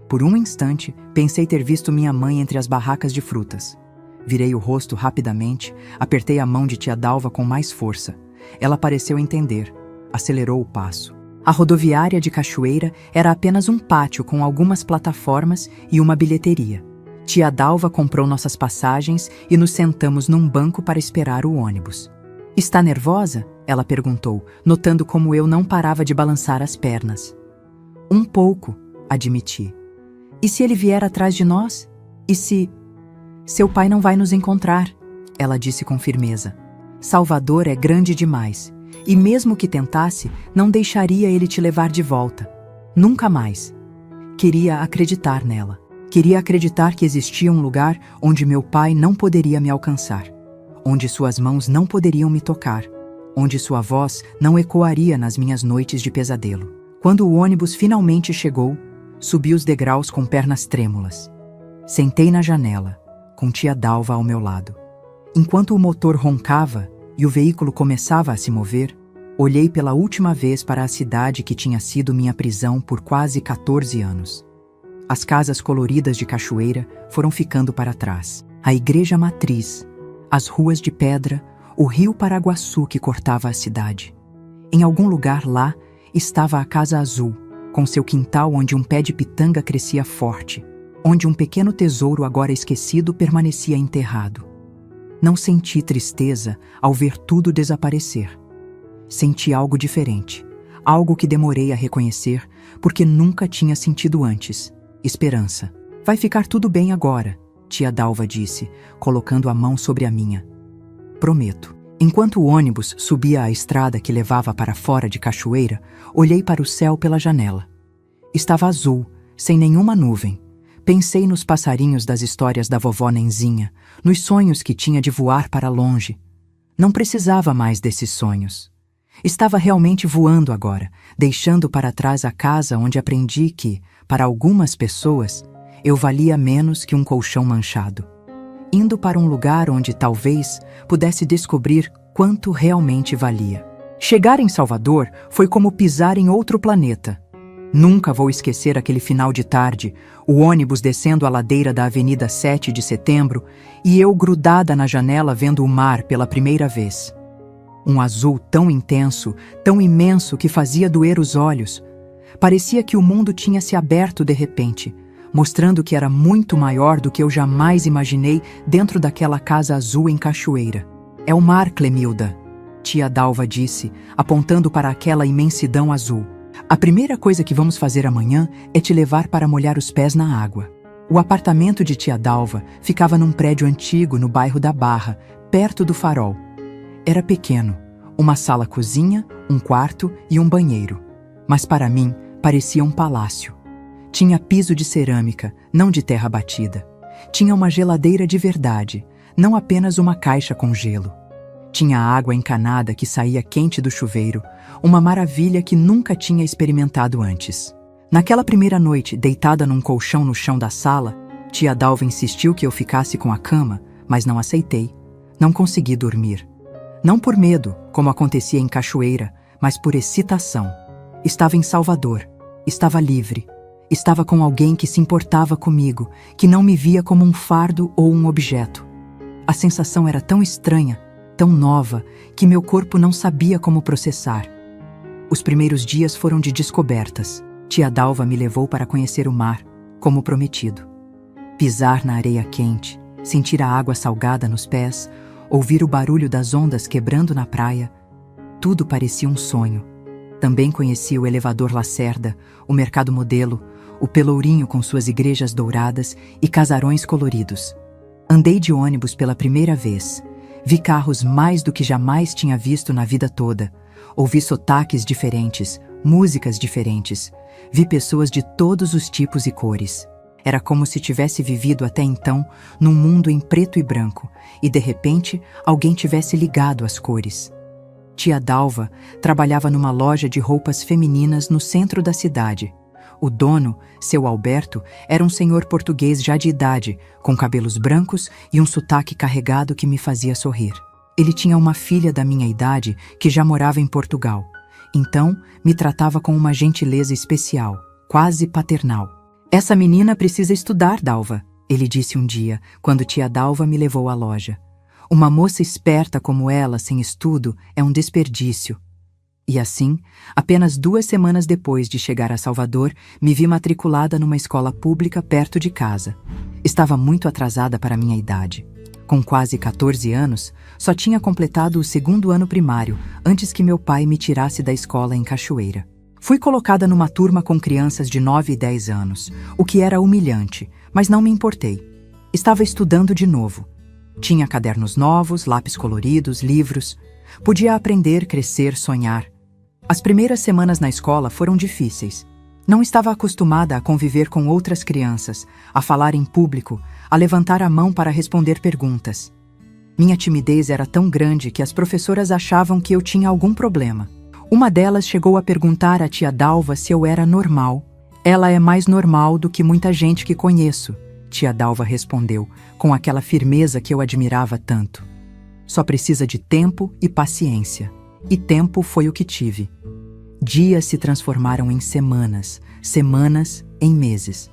Por um instante, pensei ter visto minha mãe entre as barracas de frutas. Virei o rosto rapidamente, apertei a mão de tia Dalva com mais força. Ela pareceu entender. Acelerou o passo. A rodoviária de Cachoeira era apenas um pátio com algumas plataformas e uma bilheteria. Tia Dalva comprou nossas passagens e nos sentamos num banco para esperar o ônibus. Está nervosa? Ela perguntou, notando como eu não parava de balançar as pernas. Um pouco, admiti. E se ele vier atrás de nós? E se... Seu pai não vai nos encontrar? ela disse com firmeza. Salvador é grande demais, e mesmo que tentasse, não deixaria ele te levar de volta. Nunca mais. Queria acreditar nela. Queria acreditar que existia um lugar onde meu pai não poderia me alcançar, onde suas mãos não poderiam me tocar, onde sua voz não ecoaria nas minhas noites de pesadelo. Quando o ônibus finalmente chegou, subi os degraus com pernas trêmulas. Sentei na janela, com tia Dalva ao meu lado. Enquanto o motor roncava e o veículo começava a se mover, olhei pela última vez para a cidade que tinha sido minha prisão por quase 14 anos. As casas coloridas de Cachoeira foram ficando para trás. A igreja matriz, as ruas de pedra, o rio Paraguaçu que cortava a cidade. Em algum lugar lá estava a Casa Azul, com seu quintal onde um pé de pitanga crescia forte, onde um pequeno tesouro agora esquecido permanecia enterrado. Não senti tristeza ao ver tudo desaparecer. Senti algo diferente, algo que demorei a reconhecer porque nunca tinha sentido antes. Esperança. Vai ficar tudo bem agora, tia Dalva disse, colocando a mão sobre a minha. Prometo. Enquanto o ônibus subia a estrada que levava para fora de Cachoeira, olhei para o céu pela janela. Estava azul, sem nenhuma nuvem. Pensei nos passarinhos das histórias da vovó Nenzinha, nos sonhos que tinha de voar para longe. Não precisava mais desses sonhos. Estava realmente voando agora, deixando para trás a casa onde aprendi que, para algumas pessoas, eu valia menos que um colchão manchado. Indo para um lugar onde talvez pudesse descobrir quanto realmente valia. Chegar em Salvador foi como pisar em outro planeta. Nunca vou esquecer aquele final de tarde, o ônibus descendo a ladeira da Avenida 7 de Setembro e eu grudada na janela vendo o mar pela primeira vez. Um azul tão intenso, tão imenso que fazia doer os olhos. Parecia que o mundo tinha se aberto de repente, mostrando que era muito maior do que eu jamais imaginei dentro daquela casa azul em Cachoeira. É o mar, Clemilda, tia Dalva disse, apontando para aquela imensidão azul. A primeira coisa que vamos fazer amanhã é te levar para molhar os pés na água. O apartamento de tia Dalva ficava num prédio antigo no bairro da Barra, perto do Farol. Era pequeno, uma sala-cozinha, um quarto e um banheiro. Mas para mim, parecia um palácio. Tinha piso de cerâmica, não de terra batida. Tinha uma geladeira de verdade, não apenas uma caixa com gelo. Tinha água encanada que saía quente do chuveiro, uma maravilha que nunca tinha experimentado antes. Naquela primeira noite, deitada num colchão no chão da sala, tia Dalva insistiu que eu ficasse com a cama, mas não aceitei. Não consegui dormir. Não por medo, como acontecia em Cachoeira, mas por excitação. Estava em Salvador. Estava livre. Estava com alguém que se importava comigo, que não me via como um fardo ou um objeto. A sensação era tão estranha, tão nova, que meu corpo não sabia como processar. Os primeiros dias foram de descobertas. Tia Dalva me levou para conhecer o mar, como prometido. Pisar na areia quente, sentir a água salgada nos pés, ouvir o barulho das ondas quebrando na praia, tudo parecia um sonho. Também conheci o elevador Lacerda, o mercado Modelo, o Pelourinho com suas igrejas douradas e casarões coloridos. Andei de ônibus pela primeira vez. Vi carros mais do que jamais tinha visto na vida toda. Ouvi sotaques diferentes, músicas diferentes. Vi pessoas de todos os tipos e cores. Era como se tivesse vivido até então num mundo em preto e branco, e de repente alguém tivesse ligado as cores. Tia Dalva trabalhava numa loja de roupas femininas no centro da cidade. O dono, seu Alberto, era um senhor português já de idade, com cabelos brancos e um sotaque carregado que me fazia sorrir. Ele tinha uma filha da minha idade que já morava em Portugal. Então, me tratava com uma gentileza especial, quase paternal. "Essa menina precisa estudar, Dalva", ele disse um dia, quando tia Dalva me levou à loja. "Uma moça esperta como ela, sem estudo, é um desperdício." E assim, apenas 2 semanas depois de chegar a Salvador, me vi matriculada numa escola pública perto de casa. Estava muito atrasada para minha idade. Com quase 14 anos, só tinha completado o 2º ano primário, antes que meu pai me tirasse da escola em Cachoeira. Fui colocada numa turma com crianças de 9 e 10 anos, o que era humilhante, mas não me importei. Estava estudando de novo. Tinha cadernos novos, lápis coloridos, livros. Podia aprender, crescer, sonhar. As primeiras semanas na escola foram difíceis. Não estava acostumada a conviver com outras crianças, a falar em público, a levantar a mão para responder perguntas. Minha timidez era tão grande que as professoras achavam que eu tinha algum problema. Uma delas chegou a perguntar à tia Dalva se eu era normal. Ela é mais normal do que muita gente que conheço, tia Dalva respondeu, com aquela firmeza que eu admirava tanto. Só precisa de tempo e paciência. E tempo foi o que tive. Dias se transformaram em semanas, semanas em meses.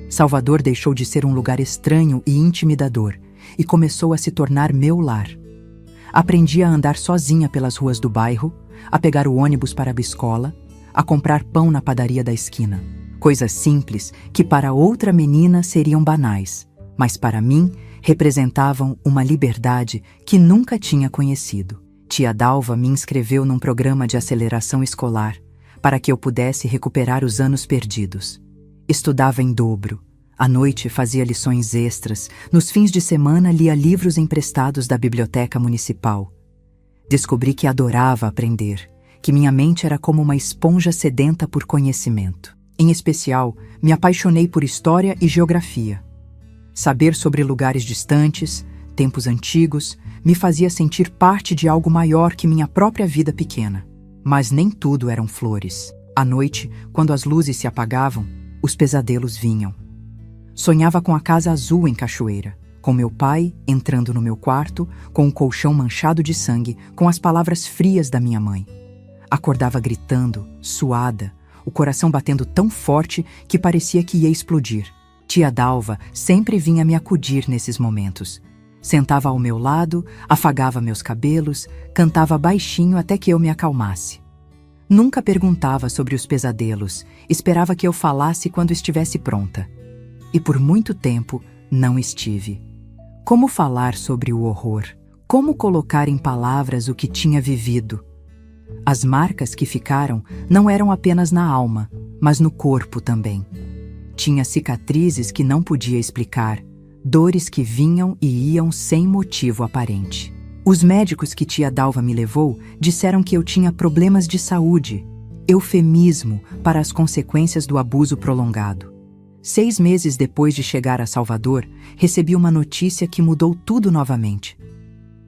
Salvador deixou de ser um lugar estranho e intimidador e começou a se tornar meu lar. Aprendi a andar sozinha pelas ruas do bairro, a pegar o ônibus para a escola, a comprar pão na padaria da esquina. Coisas simples que para outra menina seriam banais, mas para mim representavam uma liberdade que nunca tinha conhecido. Tia Dalva me inscreveu num programa de aceleração escolar para que eu pudesse recuperar os anos perdidos. Estudava em dobro. À noite fazia lições extras. Nos fins de semana lia livros emprestados da biblioteca municipal. Descobri que adorava aprender, que minha mente era como uma esponja sedenta por conhecimento. Em especial, me apaixonei por história e geografia. Saber sobre lugares distantes, tempos antigos, me fazia sentir parte de algo maior que minha própria vida pequena. Mas nem tudo eram flores. À noite, quando as luzes se apagavam, os pesadelos vinham. Sonhava com a casa azul em Cachoeira, com meu pai entrando no meu quarto, com o colchão manchado de sangue, com as palavras frias da minha mãe. Acordava gritando, suada, o coração batendo tão forte que parecia que ia explodir. Tia Dalva sempre vinha me acudir nesses momentos. Sentava ao meu lado, afagava meus cabelos, cantava baixinho até que eu me acalmasse. Nunca perguntava sobre os pesadelos, esperava que eu falasse quando estivesse pronta. E por muito tempo não estive. Como falar sobre o horror? Como colocar em palavras o que tinha vivido? As marcas que ficaram não eram apenas na alma, mas no corpo também. Tinha cicatrizes que não podia explicar, dores que vinham e iam sem motivo aparente. Os médicos que tia Dalva me levou disseram que eu tinha problemas de saúde, eufemismo para as consequências do abuso prolongado. 6 meses depois de chegar a Salvador, recebi uma notícia que mudou tudo novamente.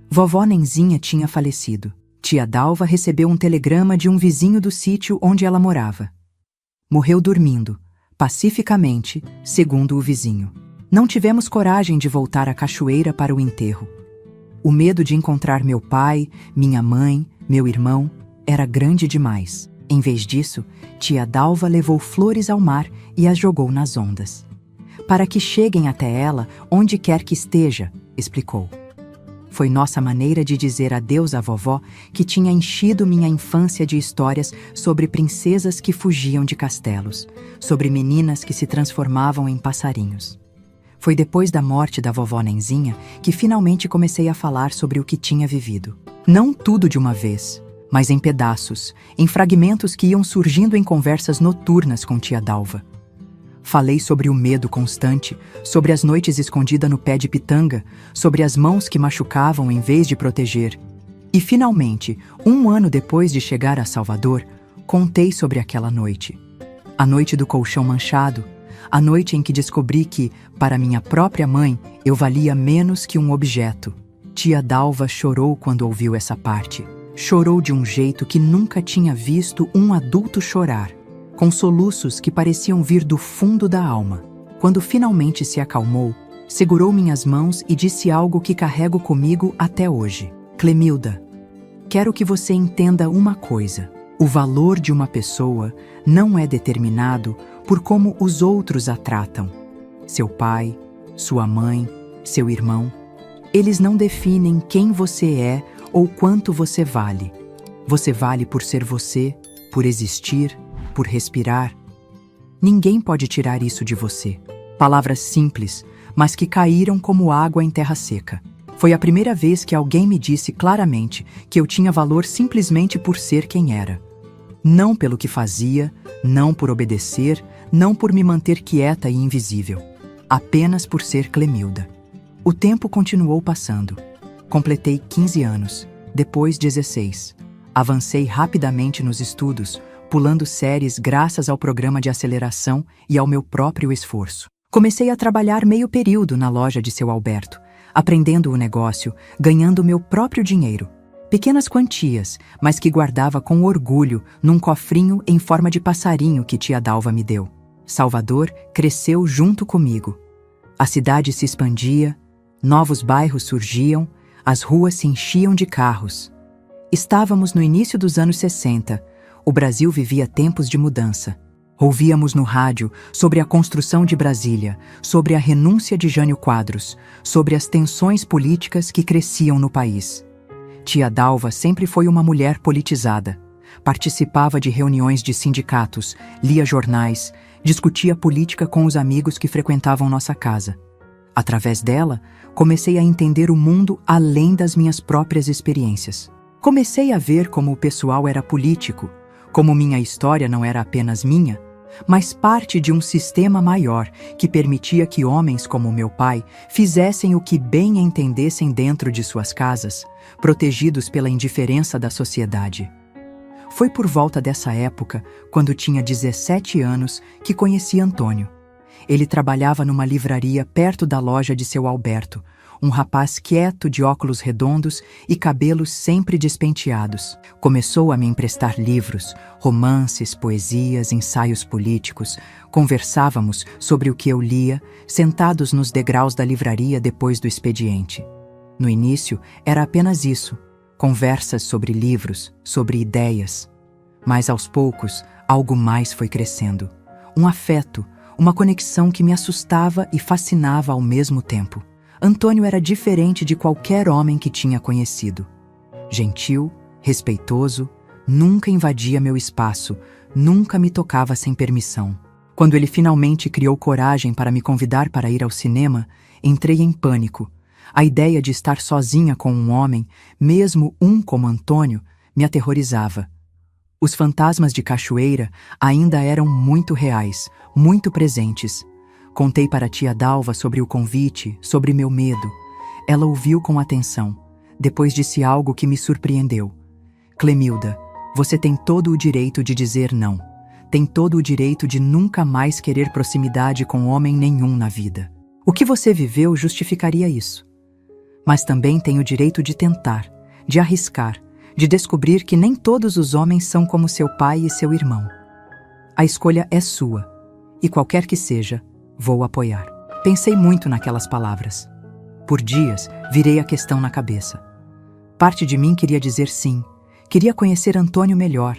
Vovó Nenzinha tinha falecido. Tia Dalva recebeu um telegrama de um vizinho do sítio onde ela morava. Morreu dormindo, pacificamente, segundo o vizinho. Não tivemos coragem de voltar à Cachoeira para o enterro. O medo de encontrar meu pai, minha mãe, meu irmão, era grande demais. Em vez disso, tia Dalva levou flores ao mar e as jogou nas ondas. Para que cheguem até ela onde quer que esteja, explicou. Foi nossa maneira de dizer adeus à vovó que tinha enchido minha infância de histórias sobre princesas que fugiam de castelos, sobre meninas que se transformavam em passarinhos. Foi depois da morte da vovó Nenzinha que finalmente comecei a falar sobre o que tinha vivido. Não tudo de uma vez, mas em pedaços, em fragmentos que iam surgindo em conversas noturnas com tia Dalva. Falei sobre o medo constante, sobre as noites escondida no pé de pitanga, sobre as mãos que machucavam em vez de proteger. E finalmente, 1 ano depois de chegar a Salvador, contei sobre aquela noite. A noite do colchão manchado, a noite em que descobri que, para minha própria mãe, eu valia menos que um objeto. Tia Dalva chorou quando ouviu essa parte. Chorou de um jeito que nunca tinha visto um adulto chorar, com soluços que pareciam vir do fundo da alma. Quando finalmente se acalmou, segurou minhas mãos e disse algo que carrego comigo até hoje. Clemilda, quero que você entenda uma coisa. O valor de uma pessoa não é determinado por como os outros a tratam. Seu pai, sua mãe, seu irmão, eles não definem quem você é ou quanto você vale. Você vale por ser você, por existir, por respirar. Ninguém pode tirar isso de você. Palavras simples, mas que caíram como água em terra seca. Foi a primeira vez que alguém me disse claramente que eu tinha valor simplesmente por ser quem era. Não pelo que fazia, não por obedecer, não por me manter quieta e invisível. Apenas por ser Clemilda. O tempo continuou passando. Completei 15 anos, depois 16. Avancei rapidamente nos estudos, pulando séries graças ao programa de aceleração e ao meu próprio esforço. Comecei a trabalhar meio período na loja de seu Alberto, aprendendo o negócio, ganhando meu próprio dinheiro. Pequenas quantias, mas que guardava com orgulho num cofrinho em forma de passarinho que tia Dalva me deu. Salvador cresceu junto comigo. A cidade se expandia, novos bairros surgiam, as ruas se enchiam de carros. Estávamos no início dos anos 60. O Brasil vivia tempos de mudança. Ouvíamos no rádio sobre a construção de Brasília, sobre a renúncia de Jânio Quadros, sobre as tensões políticas que cresciam no país. Tia Dalva sempre foi uma mulher politizada. Participava de reuniões de sindicatos, lia jornais, discutia política com os amigos que frequentavam nossa casa. Através dela, comecei a entender o mundo além das minhas próprias experiências. Comecei a ver como o pessoal era político, como minha história não era apenas minha, mas parte de um sistema maior que permitia que homens como meu pai fizessem o que bem entendessem dentro de suas casas, protegidos pela indiferença da sociedade. Foi por volta dessa época, quando tinha 17 anos, que conheci Antônio. Ele trabalhava numa livraria perto da loja de seu Alberto, um rapaz quieto de óculos redondos e cabelos sempre despenteados. Começou a me emprestar livros, romances, poesias, ensaios políticos. Conversávamos sobre o que eu lia, sentados nos degraus da livraria depois do expediente. No início, era apenas isso, conversas sobre livros, sobre ideias. Mas aos poucos, algo mais foi crescendo. Um afeto, uma conexão que me assustava e fascinava ao mesmo tempo. Antônio era diferente de qualquer homem que tinha conhecido. Gentil, respeitoso, nunca invadia meu espaço, nunca me tocava sem permissão. Quando ele finalmente criou coragem para me convidar para ir ao cinema, entrei em pânico. A ideia de estar sozinha com um homem, mesmo um como Antônio, me aterrorizava. Os fantasmas de Cachoeira ainda eram muito reais, muito presentes. Contei para tia Dalva sobre o convite, sobre meu medo. Ela ouviu com atenção. Depois disse algo que me surpreendeu. Clemilda, você tem todo o direito de dizer não. Tem todo o direito de nunca mais querer proximidade com homem nenhum na vida. O que você viveu justificaria isso. Mas também tem o direito de tentar, de arriscar, de descobrir que nem todos os homens são como seu pai e seu irmão. A escolha é sua, e qualquer que seja, vou apoiar. Pensei muito naquelas palavras. Por dias, virei a questão na cabeça. Parte de mim queria dizer sim, queria conhecer Antônio melhor,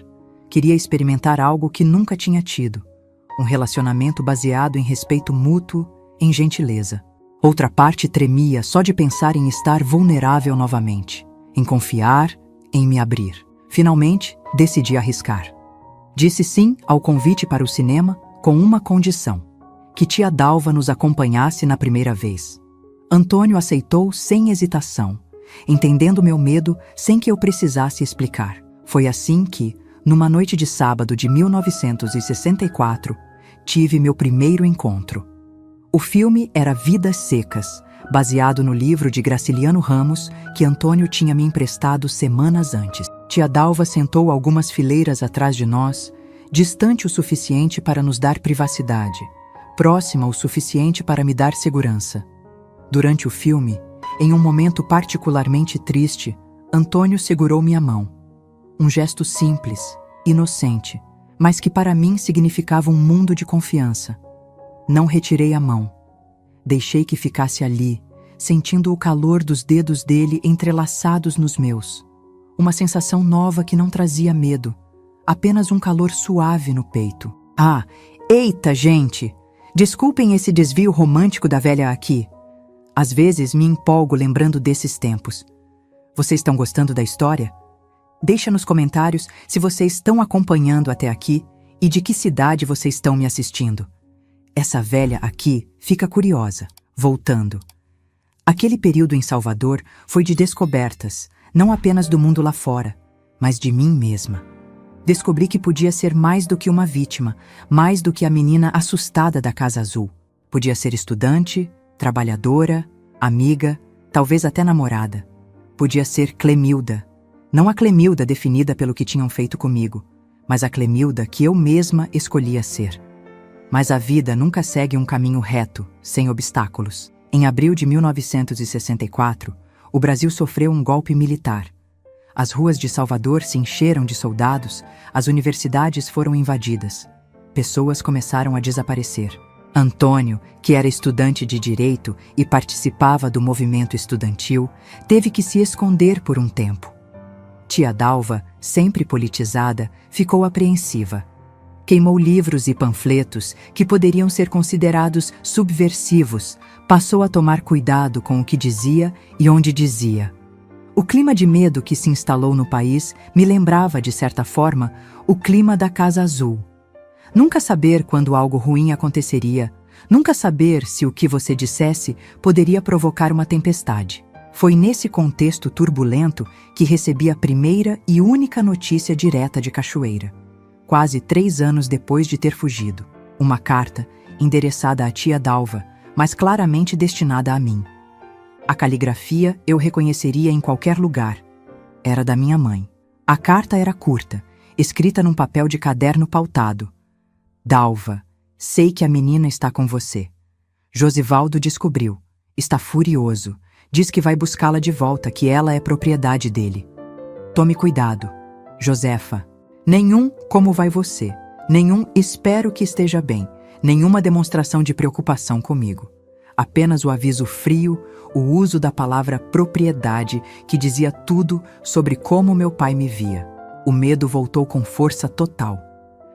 queria experimentar algo que nunca tinha tido, um relacionamento baseado em respeito mútuo, em gentileza. Outra parte tremia só de pensar em estar vulnerável novamente, em confiar, em me abrir. Finalmente, decidi arriscar. Disse sim ao convite para o cinema com uma condição: que tia Dalva nos acompanhasse na primeira vez. Antônio aceitou sem hesitação, entendendo meu medo sem que eu precisasse explicar. Foi assim que, numa noite de sábado de 1964, tive meu primeiro encontro. O filme era Vidas Secas, baseado no livro de Graciliano Ramos que Antônio tinha me emprestado semanas antes. Tia Dalva sentou algumas fileiras atrás de nós, distante o suficiente para nos dar privacidade, próxima o suficiente para me dar segurança. Durante o filme, em um momento particularmente triste, Antônio segurou minha mão. Um gesto simples, inocente, mas que para mim significava um mundo de confiança. Não retirei a mão. Deixei que ficasse ali, sentindo o calor dos dedos dele entrelaçados nos meus. Uma sensação nova que não trazia medo, apenas um calor suave no peito. Ah, eita, gente! Desculpem esse desvio romântico da velha aqui. Às vezes me empolgo lembrando desses tempos. Vocês estão gostando da história? Deixa nos comentários se vocês estão acompanhando até aqui e de que cidade vocês estão me assistindo. Essa velha aqui fica curiosa, voltando. Aquele período em Salvador foi de descobertas, não apenas do mundo lá fora, mas de mim mesma. Descobri que podia ser mais do que uma vítima, mais do que a menina assustada da Casa Azul. Podia ser estudante, trabalhadora, amiga, talvez até namorada. Podia ser Clemilda. Não a Clemilda definida pelo que tinham feito comigo, mas a Clemilda que eu mesma escolhia ser. Mas a vida nunca segue um caminho reto, sem obstáculos. Em abril de 1964, o Brasil sofreu um golpe militar. As ruas de Salvador se encheram de soldados, as universidades foram invadidas. Pessoas começaram a desaparecer. Antônio, que era estudante de direito e participava do movimento estudantil, teve que se esconder por um tempo. Tia Dalva, sempre politizada, ficou apreensiva. Queimou livros e panfletos que poderiam ser considerados subversivos, passou a tomar cuidado com o que dizia e onde dizia. O clima de medo que se instalou no país me lembrava, de certa forma, o clima da Casa Azul. Nunca saber quando algo ruim aconteceria, nunca saber se o que você dissesse poderia provocar uma tempestade. Foi nesse contexto turbulento que recebi a primeira e única notícia direta de Cachoeira. Quase 3 anos depois de ter fugido. Uma carta, endereçada à tia Dalva, mas claramente destinada a mim. A caligrafia eu reconheceria em qualquer lugar. Era da minha mãe. A carta era curta, escrita num papel de caderno pautado. Dalva, sei que a menina está com você. Josivaldo descobriu. Está furioso. Diz que vai buscá-la de volta, que ela é propriedade dele. Tome cuidado. Josefa. Nenhum como vai você. Nenhum espero que esteja bem. Nenhuma demonstração de preocupação comigo. Apenas o aviso frio, o uso da palavra propriedade, que dizia tudo sobre como meu pai me via. O medo voltou com força total.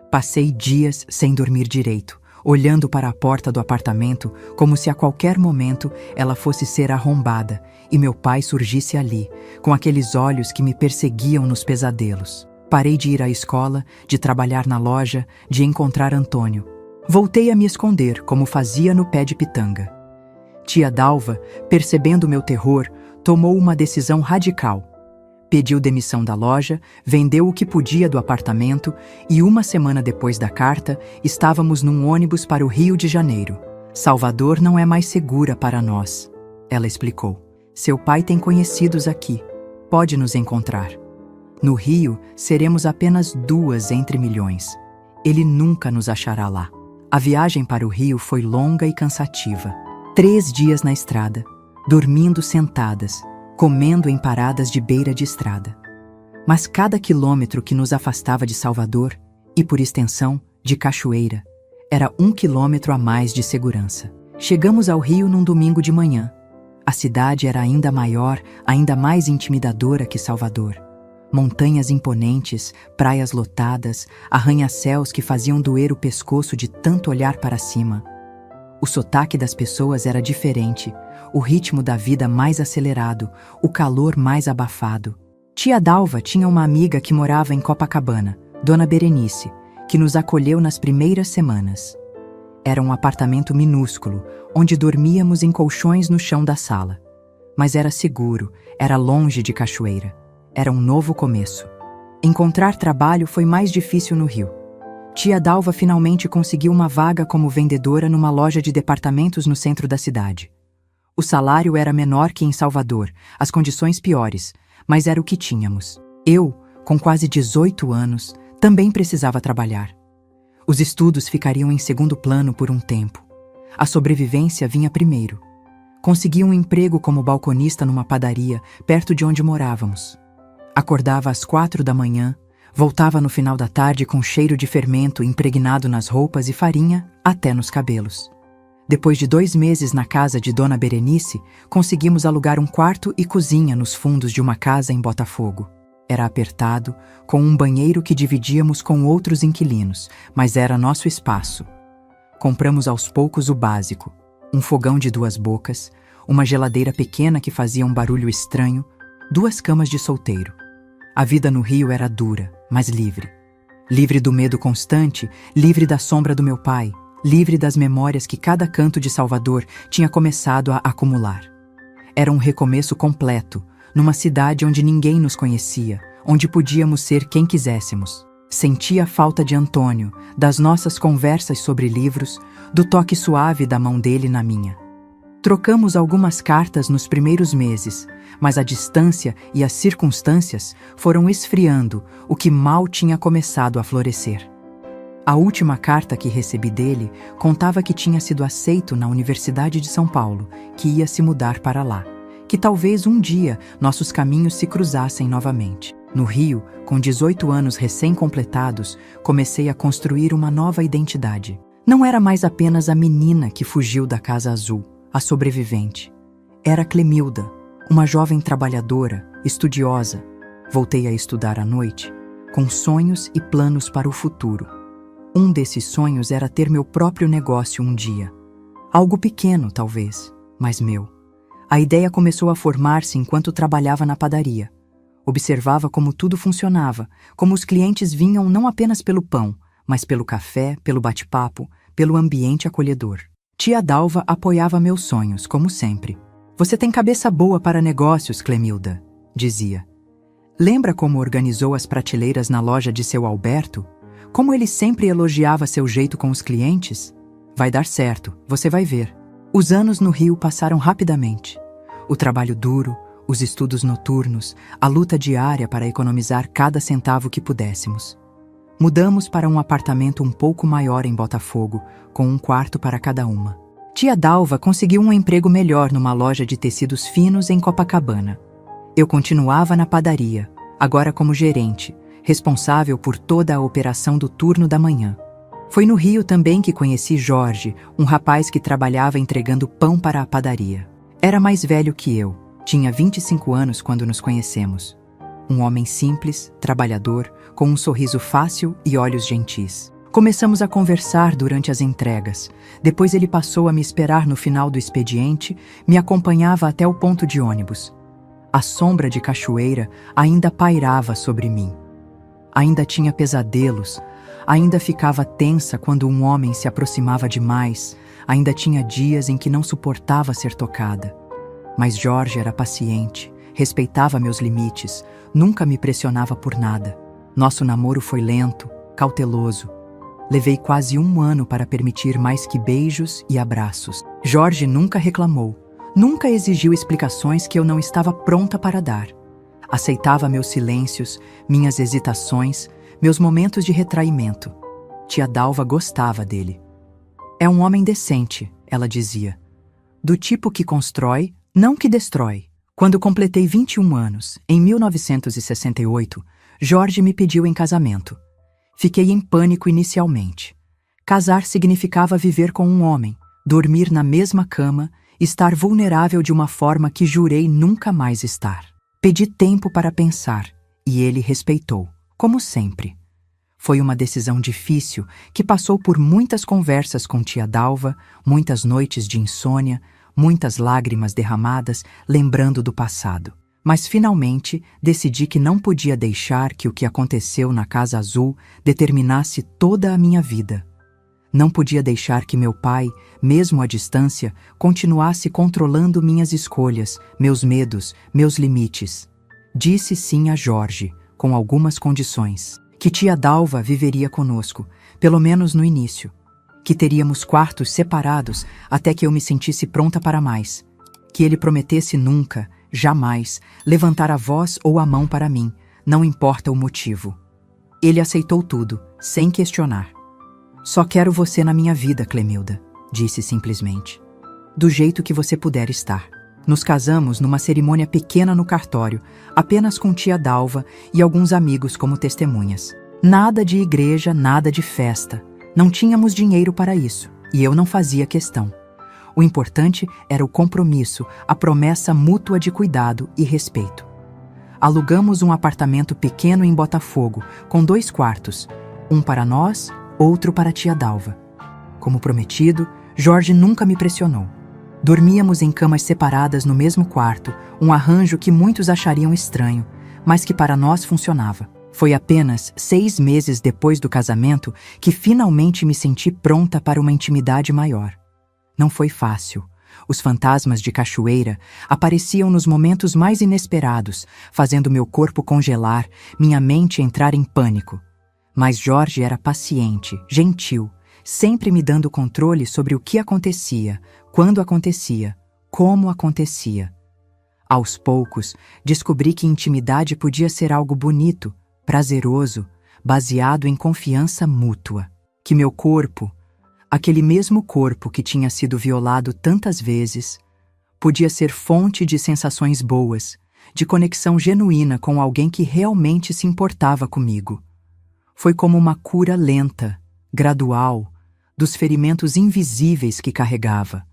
Passei dias sem dormir direito, olhando para a porta do apartamento como se a qualquer momento ela fosse ser arrombada e meu pai surgisse ali, com aqueles olhos que me perseguiam nos pesadelos. Parei de ir à escola, de trabalhar na loja, de encontrar Antônio. Voltei a me esconder, como fazia no pé de pitanga. Tia Dalva, percebendo meu terror, tomou uma decisão radical. Pediu demissão da loja, vendeu o que podia do apartamento e 1 semana depois da carta, estávamos num ônibus para o Rio de Janeiro. Salvador não é mais segura para nós, ela explicou. Seu pai tem conhecidos aqui. Pode nos encontrar. No Rio, seremos apenas 2 entre milhões. Ele nunca nos achará lá. A viagem para o Rio foi longa e cansativa. 3 dias na estrada, dormindo sentadas, comendo em paradas de beira de estrada. Mas cada quilômetro que nos afastava de Salvador, e por extensão, de Cachoeira, era 1 quilômetro a mais de segurança. Chegamos ao Rio num domingo de manhã. A cidade era ainda maior, ainda mais intimidadora que Salvador. Montanhas imponentes, praias lotadas, arranha-céus que faziam doer o pescoço de tanto olhar para cima. O sotaque das pessoas era diferente, o ritmo da vida mais acelerado, o calor mais abafado. Tia Dalva tinha uma amiga que morava em Copacabana, Dona Berenice, que nos acolheu nas primeiras semanas. Era um apartamento minúsculo, onde dormíamos em colchões no chão da sala. Mas era seguro, era longe de Cachoeira. Era um novo começo. Encontrar trabalho foi mais difícil no Rio. Tia Dalva finalmente conseguiu uma vaga como vendedora numa loja de departamentos no centro da cidade. O salário era menor que em Salvador, as condições piores, mas era o que tínhamos. Eu, com quase 18 anos, também precisava trabalhar. Os estudos ficariam em segundo plano por um tempo. A sobrevivência vinha primeiro. Consegui um emprego como balconista numa padaria, perto de onde morávamos. Acordava às 4 da manhã, voltava no final da tarde com cheiro de fermento impregnado nas roupas e farinha até nos cabelos. Depois de 2 meses na casa de Dona Berenice, conseguimos alugar um quarto e cozinha nos fundos de uma casa em Botafogo. Era apertado, com um banheiro que dividíamos com outros inquilinos, mas era nosso espaço. Compramos aos poucos o básico: um fogão de 2 bocas, uma geladeira pequena que fazia um barulho estranho, 2 camas de solteiro. A vida no Rio era dura, mas livre. Livre do medo constante, livre da sombra do meu pai, livre das memórias que cada canto de Salvador tinha começado a acumular. Era um recomeço completo, numa cidade onde ninguém nos conhecia, onde podíamos ser quem quiséssemos. Sentia a falta de Antônio, das nossas conversas sobre livros, do toque suave da mão dele na minha. Trocamos algumas cartas nos primeiros meses, mas a distância e as circunstâncias foram esfriando o que mal tinha começado a florescer. A última carta que recebi dele contava que tinha sido aceito na Universidade de São Paulo, que ia se mudar para lá, que talvez um dia nossos caminhos se cruzassem novamente. No Rio, com 18 anos recém-completados, comecei a construir uma nova identidade. Não era mais apenas a menina que fugiu da Casa Azul, a sobrevivente. Era Clemilda, uma jovem trabalhadora, estudiosa. Voltei a estudar à noite, com sonhos e planos para o futuro. Um desses sonhos era ter meu próprio negócio um dia. Algo pequeno, talvez, mas meu. A ideia começou a formar-se enquanto trabalhava na padaria. Observava como tudo funcionava, como os clientes vinham não apenas pelo pão, mas pelo café, pelo bate-papo, pelo ambiente acolhedor. Tia Dalva apoiava meus sonhos, como sempre. "Você tem cabeça boa para negócios, Clemilda", dizia. "Lembra como organizou as prateleiras na loja de seu Alberto? Como ele sempre elogiava seu jeito com os clientes? Vai dar certo, você vai ver." Os anos no Rio passaram rapidamente. O trabalho duro, os estudos noturnos, a luta diária para economizar cada centavo que pudéssemos. Mudamos para um apartamento um pouco maior em Botafogo, com um quarto para cada uma. Tia Dalva conseguiu um emprego melhor numa loja de tecidos finos em Copacabana. Eu continuava na padaria, agora como gerente, responsável por toda a operação do turno da manhã. Foi no Rio também que conheci Jorge, um rapaz que trabalhava entregando pão para a padaria. Era mais velho que eu, tinha 25 anos quando nos conhecemos. Um homem simples, trabalhador, com um sorriso fácil e olhos gentis. Começamos a conversar durante as entregas. Depois ele passou a me esperar no final do expediente, me acompanhava até o ponto de ônibus. A sombra de cachoeira ainda pairava sobre mim. Ainda tinha pesadelos, ainda ficava tensa quando um homem se aproximava demais, ainda tinha dias em que não suportava ser tocada. Mas Jorge era paciente, respeitava meus limites, nunca me pressionava por nada. Nosso namoro foi lento, cauteloso. Levei quase um ano para permitir mais que beijos e abraços. Jorge nunca reclamou, nunca exigiu explicações que eu não estava pronta para dar. Aceitava meus silêncios, minhas hesitações, meus momentos de retraimento. Tia Dalva gostava dele. "É um homem decente", ela dizia. "Do tipo que constrói, não que destrói." Quando completei 21 anos, em 1968, Jorge me pediu em casamento. Fiquei em pânico inicialmente. Casar significava viver com um homem, dormir na mesma cama, estar vulnerável de uma forma que jurei nunca mais estar. Pedi tempo para pensar, e ele respeitou, como sempre. Foi uma decisão difícil que passou por muitas conversas com tia Dalva, muitas noites de insônia, muitas lágrimas derramadas lembrando do passado. Mas finalmente decidi que não podia deixar que o que aconteceu na Casa Azul determinasse toda a minha vida. Não podia deixar que meu pai, mesmo à distância, continuasse controlando minhas escolhas, meus medos, meus limites. Disse sim a Jorge, com algumas condições. Que tia Dalva viveria conosco, pelo menos no início. Que teríamos quartos separados até que eu me sentisse pronta para mais. Que ele prometesse nunca, jamais, levantar a voz ou a mão para mim, não importa o motivo. Ele aceitou tudo, sem questionar. "Só quero você na minha vida, Clemilda", disse simplesmente. "Do jeito que você puder estar." Nos casamos numa cerimônia pequena no cartório, apenas com tia Dalva e alguns amigos como testemunhas. Nada de igreja, nada de festa. Não tínhamos dinheiro para isso, e eu não fazia questão. O importante era o compromisso, a promessa mútua de cuidado e respeito. Alugamos um apartamento pequeno em Botafogo, com 2 quartos, um para nós, outro para tia Dalva. Como prometido, Jorge nunca me pressionou. Dormíamos em camas separadas no mesmo quarto, um arranjo que muitos achariam estranho, mas que para nós funcionava. Foi apenas 6 meses depois do casamento que finalmente me senti pronta para uma intimidade maior. Não foi fácil. Os fantasmas de cachoeira apareciam nos momentos mais inesperados, fazendo meu corpo congelar, minha mente entrar em pânico. Mas Jorge era paciente, gentil, sempre me dando controle sobre o que acontecia, quando acontecia, como acontecia. Aos poucos, descobri que intimidade podia ser algo bonito, prazeroso, baseado em confiança mútua. Que meu corpo, aquele mesmo corpo que tinha sido violado tantas vezes, podia ser fonte de sensações boas, de conexão genuína com alguém que realmente se importava comigo. Foi como uma cura lenta, gradual, dos ferimentos invisíveis que carregava.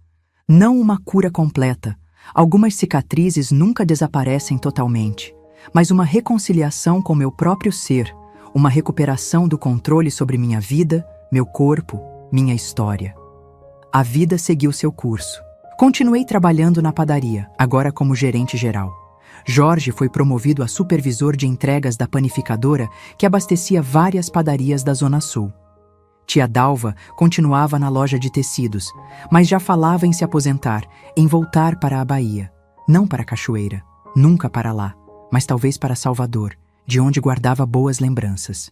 Não uma cura completa. Algumas cicatrizes nunca desaparecem totalmente, mas uma reconciliação com meu próprio ser, uma recuperação do controle sobre minha vida, meu corpo, minha história. A vida seguiu seu curso. Continuei trabalhando na padaria, agora como gerente geral. Jorge foi promovido a supervisor de entregas da panificadora que abastecia várias padarias da Zona Sul. Tia Dalva continuava na loja de tecidos, mas já falava em se aposentar, em voltar para a Bahia. Não para Cachoeira, nunca para lá, mas talvez para Salvador, de onde guardava boas lembranças.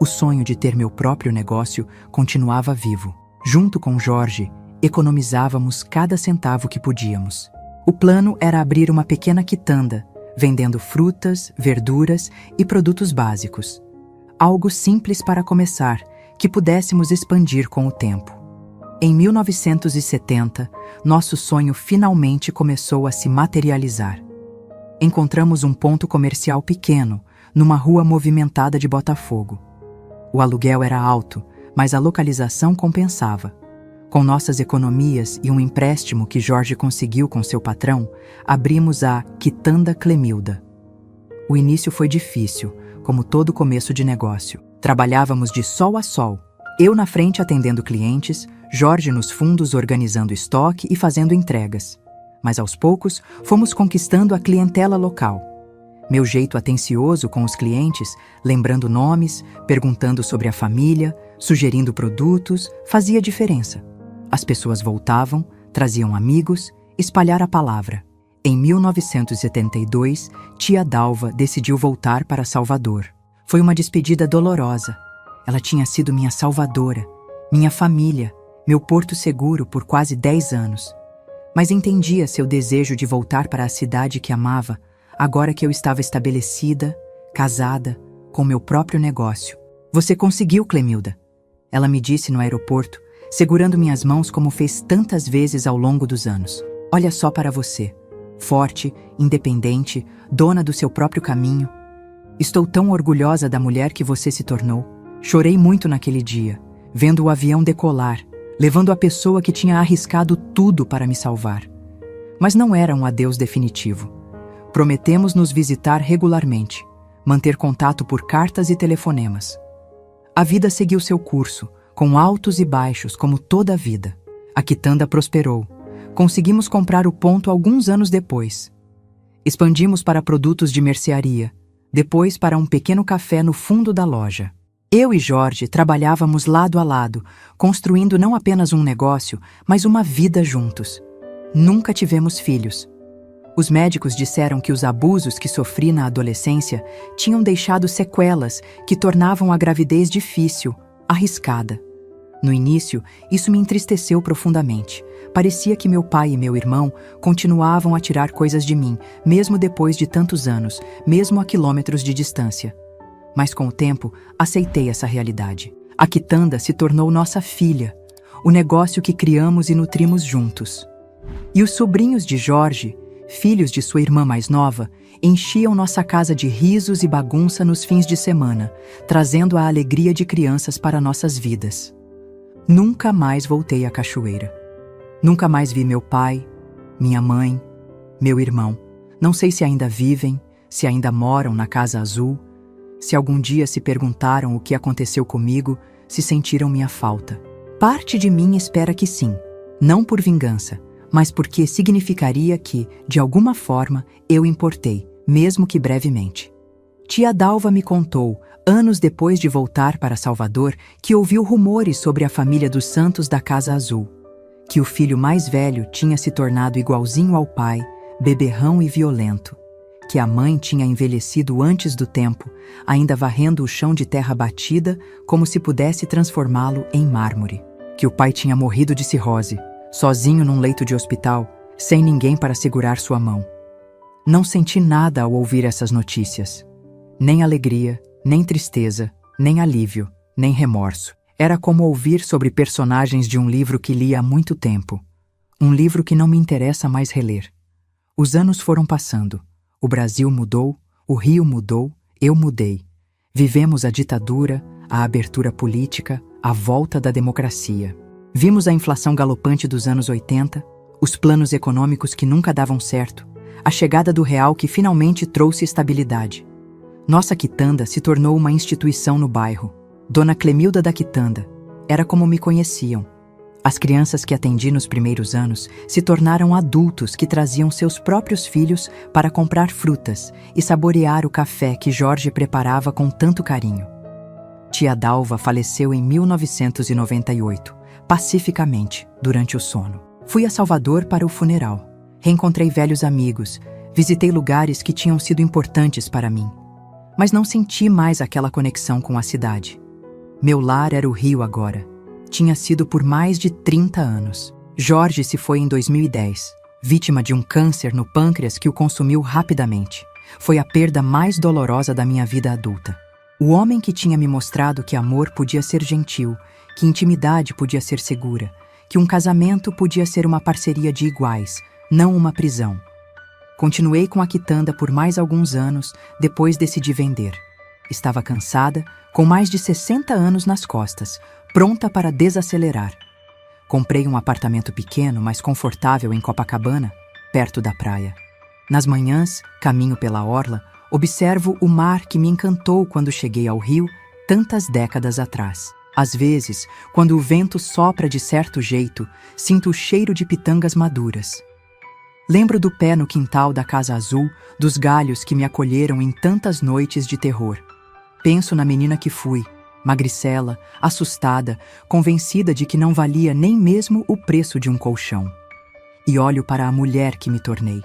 O sonho de ter meu próprio negócio continuava vivo. Junto com Jorge, economizávamos cada centavo que podíamos. O plano era abrir uma pequena quitanda, vendendo frutas, verduras e produtos básicos. Algo simples para começar, que pudéssemos expandir com o tempo. Em 1970, nosso sonho finalmente começou a se materializar. Encontramos um ponto comercial pequeno, numa rua movimentada de Botafogo. O aluguel era alto, mas a localização compensava. Com nossas economias e um empréstimo que Jorge conseguiu com seu patrão, abrimos a Quitanda Clemilda. O início foi difícil, como todo começo de negócio. Trabalhávamos de sol a sol, eu na frente atendendo clientes, Jorge nos fundos organizando estoque e fazendo entregas. Mas aos poucos, fomos conquistando a clientela local. Meu jeito atencioso com os clientes, lembrando nomes, perguntando sobre a família, sugerindo produtos, fazia diferença. As pessoas voltavam, traziam amigos, espalhar a palavra. Em 1972, tia Dalva decidiu voltar para Salvador. Foi uma despedida dolorosa. Ela tinha sido minha salvadora, minha família, meu porto seguro por quase 10 anos. Mas entendia seu desejo de voltar para a cidade que amava, agora que eu estava estabelecida, casada, com meu próprio negócio. Você conseguiu, Clemilda, ela me disse no aeroporto, segurando minhas mãos como fez tantas vezes ao longo dos anos. Olha só para você, forte, independente, dona do seu próprio caminho. Estou tão orgulhosa da mulher que você se tornou. Chorei muito naquele dia, vendo o avião decolar, levando a pessoa que tinha arriscado tudo para me salvar. Mas não era um adeus definitivo. Prometemos nos visitar regularmente, manter contato por cartas e telefonemas. A vida seguiu seu curso, com altos e baixos como toda a vida. A quitanda prosperou. Conseguimos comprar o ponto alguns anos depois. Expandimos para produtos de mercearia, depois para um pequeno café no fundo da loja. Eu e Jorge trabalhávamos lado a lado, construindo não apenas um negócio, mas uma vida juntos. Nunca tivemos filhos. Os médicos disseram que os abusos que sofri na adolescência tinham deixado sequelas que tornavam a gravidez difícil, arriscada. No início, isso me entristeceu profundamente. Parecia que meu pai e meu irmão continuavam a tirar coisas de mim, mesmo depois de tantos anos, mesmo a quilômetros de distância. Mas com o tempo, aceitei essa realidade. A quitanda se tornou nossa filha, o negócio que criamos e nutrimos juntos. E os sobrinhos de Jorge, filhos de sua irmã mais nova, enchiam nossa casa de risos e bagunça nos fins de semana, trazendo a alegria de crianças para nossas vidas. Nunca mais voltei à Cachoeira. Nunca mais vi meu pai, minha mãe, meu irmão. Não sei se ainda vivem, se ainda moram na Casa Azul, se algum dia se perguntaram o que aconteceu comigo, se sentiram minha falta. Parte de mim espera que sim, não por vingança, mas porque significaria que, de alguma forma, eu importei, mesmo que brevemente. Tia Dalva me contou, anos depois de voltar para Salvador, que ouviu rumores sobre a família dos Santos da Casa Azul, que o filho mais velho tinha se tornado igualzinho ao pai, beberrão e violento, que a mãe tinha envelhecido antes do tempo, ainda varrendo o chão de terra batida como se pudesse transformá-lo em mármore, que o pai tinha morrido de cirrose, sozinho num leito de hospital, sem ninguém para segurar sua mão. Não senti nada ao ouvir essas notícias. Nem alegria, nem tristeza, nem alívio, nem remorso. Era como ouvir sobre personagens de um livro que li há muito tempo. Um livro que não me interessa mais reler. Os anos foram passando. O Brasil mudou, o Rio mudou, eu mudei. Vivemos a ditadura, a abertura política, a volta da democracia. Vimos a inflação galopante dos anos 80, os planos econômicos que nunca davam certo, a chegada do real que finalmente trouxe estabilidade. Nossa quitanda se tornou uma instituição no bairro. Dona Clemilda da Quitanda. Era como me conheciam. As crianças que atendi nos primeiros anos se tornaram adultos que traziam seus próprios filhos para comprar frutas e saborear o café que Jorge preparava com tanto carinho. Tia Dalva faleceu em 1998, pacificamente, durante o sono. Fui a Salvador para o funeral. Reencontrei velhos amigos, visitei lugares que tinham sido importantes para mim. Mas não senti mais aquela conexão com a cidade. Meu lar era o Rio agora. Tinha sido por mais de 30 anos. Jorge se foi em 2010, vítima de um câncer no pâncreas que o consumiu rapidamente. Foi a perda mais dolorosa da minha vida adulta. O homem que tinha me mostrado que amor podia ser gentil, que intimidade podia ser segura, que um casamento podia ser uma parceria de iguais, não uma prisão. Continuei com a quitanda por mais alguns anos, depois decidi vender. Estava cansada, com mais de 60 anos nas costas, pronta para desacelerar. Comprei um apartamento pequeno, mas confortável em Copacabana, perto da praia. Nas manhãs, caminho pela orla, observo o mar que me encantou quando cheguei ao Rio, tantas décadas atrás. Às vezes, quando o vento sopra de certo jeito, sinto o cheiro de pitangas maduras. Lembro do pé no quintal da Casa Azul, dos galhos que me acolheram em tantas noites de terror. Penso na menina que fui, magricela, assustada, convencida de que não valia nem mesmo o preço de um colchão. E olho para a mulher que me tornei.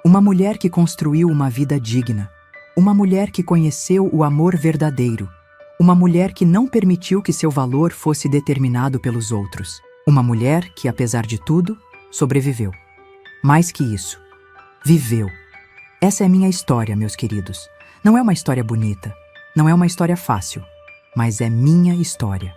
Uma mulher que construiu uma vida digna. Uma mulher que conheceu o amor verdadeiro. Uma mulher que não permitiu que seu valor fosse determinado pelos outros. Uma mulher que, apesar de tudo, sobreviveu. Mais que isso, viveu. Essa é minha história, meus queridos. Não é uma história bonita, não é uma história fácil, mas é minha história.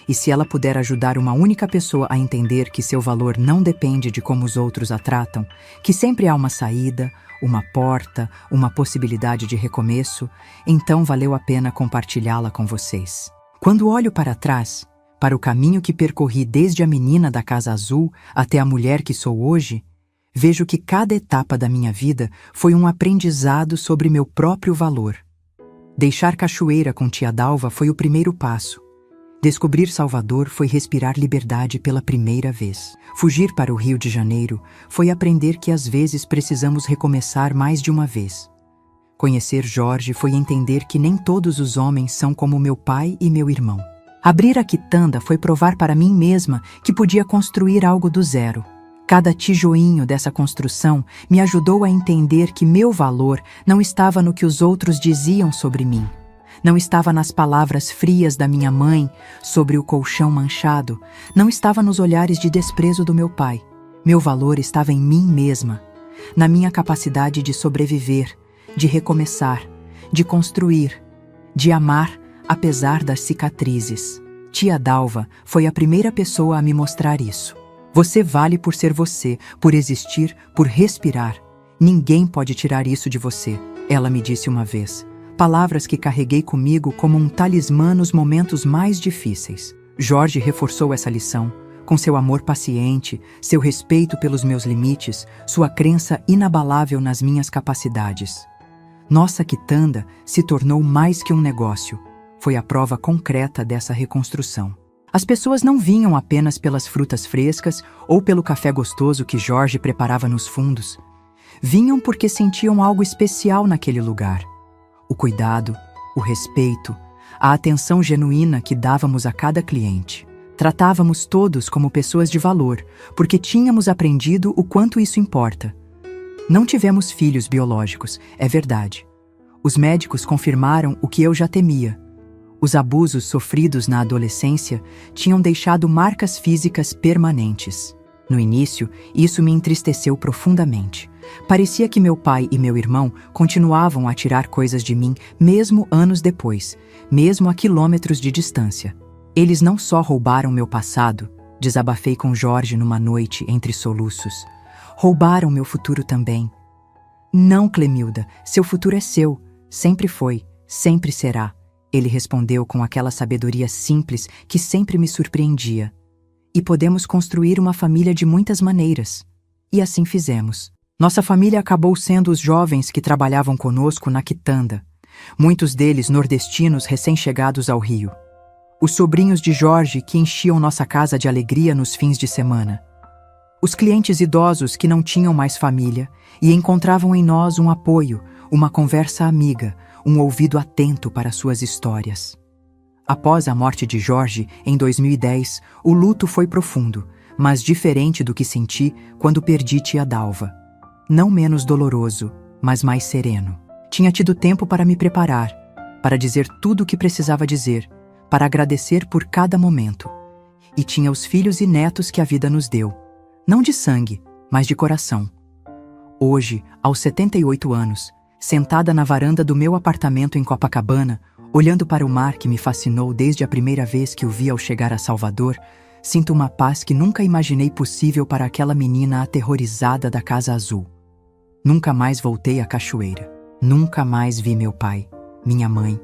E se ela puder ajudar uma única pessoa a entender que seu valor não depende de como os outros a tratam, que sempre há uma saída, uma porta, uma possibilidade de recomeço, então valeu a pena compartilhá-la com vocês. Quando olho para trás, para o caminho que percorri desde a menina da Casa Azul até a mulher que sou hoje, vejo que cada etapa da minha vida foi um aprendizado sobre meu próprio valor. Deixar Cachoeira com tia Dalva foi o primeiro passo. Descobrir Salvador foi respirar liberdade pela primeira vez. Fugir para o Rio de Janeiro foi aprender que às vezes precisamos recomeçar mais de uma vez. Conhecer Jorge foi entender que nem todos os homens são como meu pai e meu irmão. Abrir a quitanda foi provar para mim mesma que podia construir algo do zero. Cada tijoinho dessa construção me ajudou a entender que meu valor não estava no que os outros diziam sobre mim. Não estava nas palavras frias da minha mãe sobre o colchão manchado. Não estava nos olhares de desprezo do meu pai. Meu valor estava em mim mesma, na minha capacidade de sobreviver, de recomeçar, de construir, de amar apesar das cicatrizes. Tia Dalva foi a primeira pessoa a me mostrar isso. Você vale por ser você, por existir, por respirar. Ninguém pode tirar isso de você, ela me disse uma vez. Palavras que carreguei comigo como um talismã nos momentos mais difíceis. Jorge reforçou essa lição, com seu amor paciente, seu respeito pelos meus limites, sua crença inabalável nas minhas capacidades. Nossa quitanda se tornou mais que um negócio. Foi a prova concreta dessa reconstrução. As pessoas não vinham apenas pelas frutas frescas ou pelo café gostoso que Jorge preparava nos fundos. Vinham porque sentiam algo especial naquele lugar. O cuidado, o respeito, a atenção genuína que dávamos a cada cliente. Tratávamos todos como pessoas de valor, porque tínhamos aprendido o quanto isso importa. Não tivemos filhos biológicos, é verdade. Os médicos confirmaram o que eu já temia. Os abusos sofridos na adolescência tinham deixado marcas físicas permanentes. No início, isso me entristeceu profundamente. Parecia que meu pai e meu irmão continuavam a tirar coisas de mim mesmo anos depois, mesmo a quilômetros de distância. Eles não só roubaram meu passado, desabafei com Jorge numa noite entre soluços. Roubaram meu futuro também. Não, Clemilda, seu futuro é seu. Sempre foi, sempre será. Ele respondeu com aquela sabedoria simples que sempre me surpreendia. E podemos construir uma família de muitas maneiras. E assim fizemos. Nossa família acabou sendo os jovens que trabalhavam conosco na quitanda, muitos deles nordestinos recém-chegados ao Rio. Os sobrinhos de Jorge que enchiam nossa casa de alegria nos fins de semana. Os clientes idosos que não tinham mais família e encontravam em nós um apoio, uma conversa amiga, um ouvido atento para suas histórias. Após a morte de Jorge, em 2010, o luto foi profundo, mas diferente do que senti quando perdi tia Dalva. Não menos doloroso, mas mais sereno. Tinha tido tempo para me preparar, para dizer tudo o que precisava dizer, para agradecer por cada momento. E tinha os filhos e netos que a vida nos deu. Não de sangue, mas de coração. Hoje, aos 78 anos, sentada na varanda do meu apartamento em Copacabana, olhando para o mar que me fascinou desde a primeira vez que o vi ao chegar a Salvador, sinto uma paz que nunca imaginei possível para aquela menina aterrorizada da Casa Azul. Nunca mais voltei à cachoeira. Nunca mais vi meu pai, minha mãe,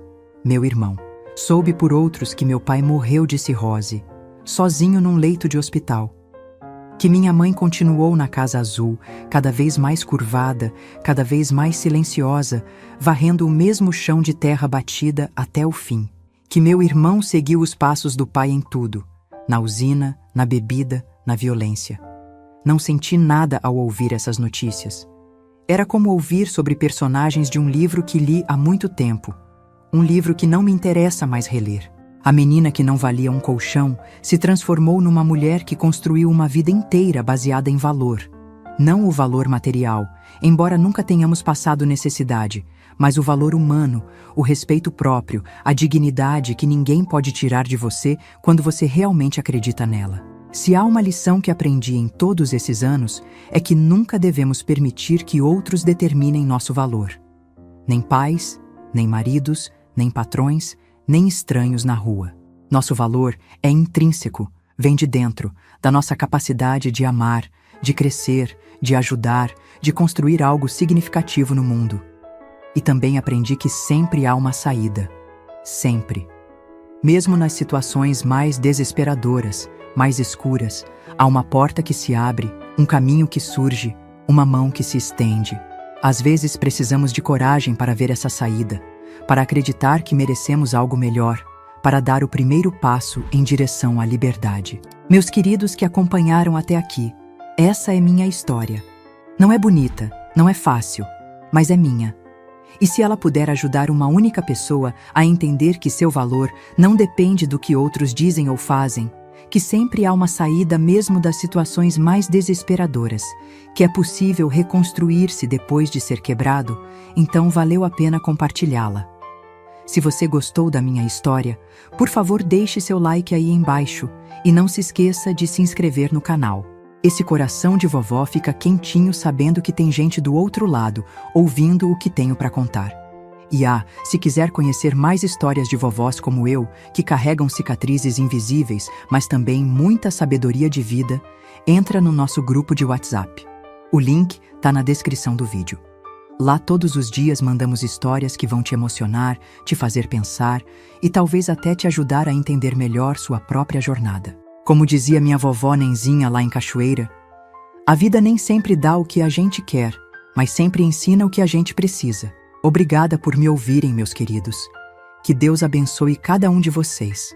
meu irmão. Soube por outros que meu pai morreu de cirrose, sozinho num leito de hospital. Que minha mãe continuou na Casa Azul, cada vez mais curvada, cada vez mais silenciosa, varrendo o mesmo chão de terra batida até o fim. Que meu irmão seguiu os passos do pai em tudo, na usina, na bebida, na violência. Não senti nada ao ouvir essas notícias. Era como ouvir sobre personagens de um livro que li há muito tempo, um livro que não me interessa mais reler. A menina que não valia um colchão se transformou numa mulher que construiu uma vida inteira baseada em valor. Não o valor material, embora nunca tenhamos passado necessidade, mas o valor humano, o respeito próprio, a dignidade que ninguém pode tirar de você quando você realmente acredita nela. Se há uma lição que aprendi em todos esses anos, é que nunca devemos permitir que outros determinem nosso valor. Nem pais, nem maridos, nem patrões, nem estranhos na rua. Nosso valor é intrínseco, vem de dentro, da nossa capacidade de amar, de crescer, de ajudar, de construir algo significativo no mundo. E também aprendi que sempre há uma saída. Sempre. Mesmo nas situações mais desesperadoras, mais escuras, há uma porta que se abre, um caminho que surge, uma mão que se estende. Às vezes precisamos de coragem para ver essa saída, para acreditar que merecemos algo melhor, para dar o primeiro passo em direção à liberdade. Meus queridos que acompanharam até aqui, essa é minha história. Não é bonita, não é fácil, mas é minha. E se ela puder ajudar uma única pessoa a entender que seu valor não depende do que outros dizem ou fazem, que sempre há uma saída mesmo das situações mais desesperadoras, que é possível reconstruir-se depois de ser quebrado, então valeu a pena compartilhá-la. Se você gostou da minha história, por favor deixe seu like aí embaixo e não se esqueça de se inscrever no canal. Esse coração de vovó fica quentinho sabendo que tem gente do outro lado, ouvindo o que tenho para contar. E se quiser conhecer mais histórias de vovós como eu, que carregam cicatrizes invisíveis, mas também muita sabedoria de vida, entra no nosso grupo de WhatsApp. O link tá na descrição do vídeo. Lá todos os dias mandamos histórias que vão te emocionar, te fazer pensar e talvez até te ajudar a entender melhor sua própria jornada. Como dizia minha vovó Nenzinha lá em Cachoeira, a vida nem sempre dá o que a gente quer, mas sempre ensina o que a gente precisa. Obrigada por me ouvirem, meus queridos. Que Deus abençoe cada um de vocês.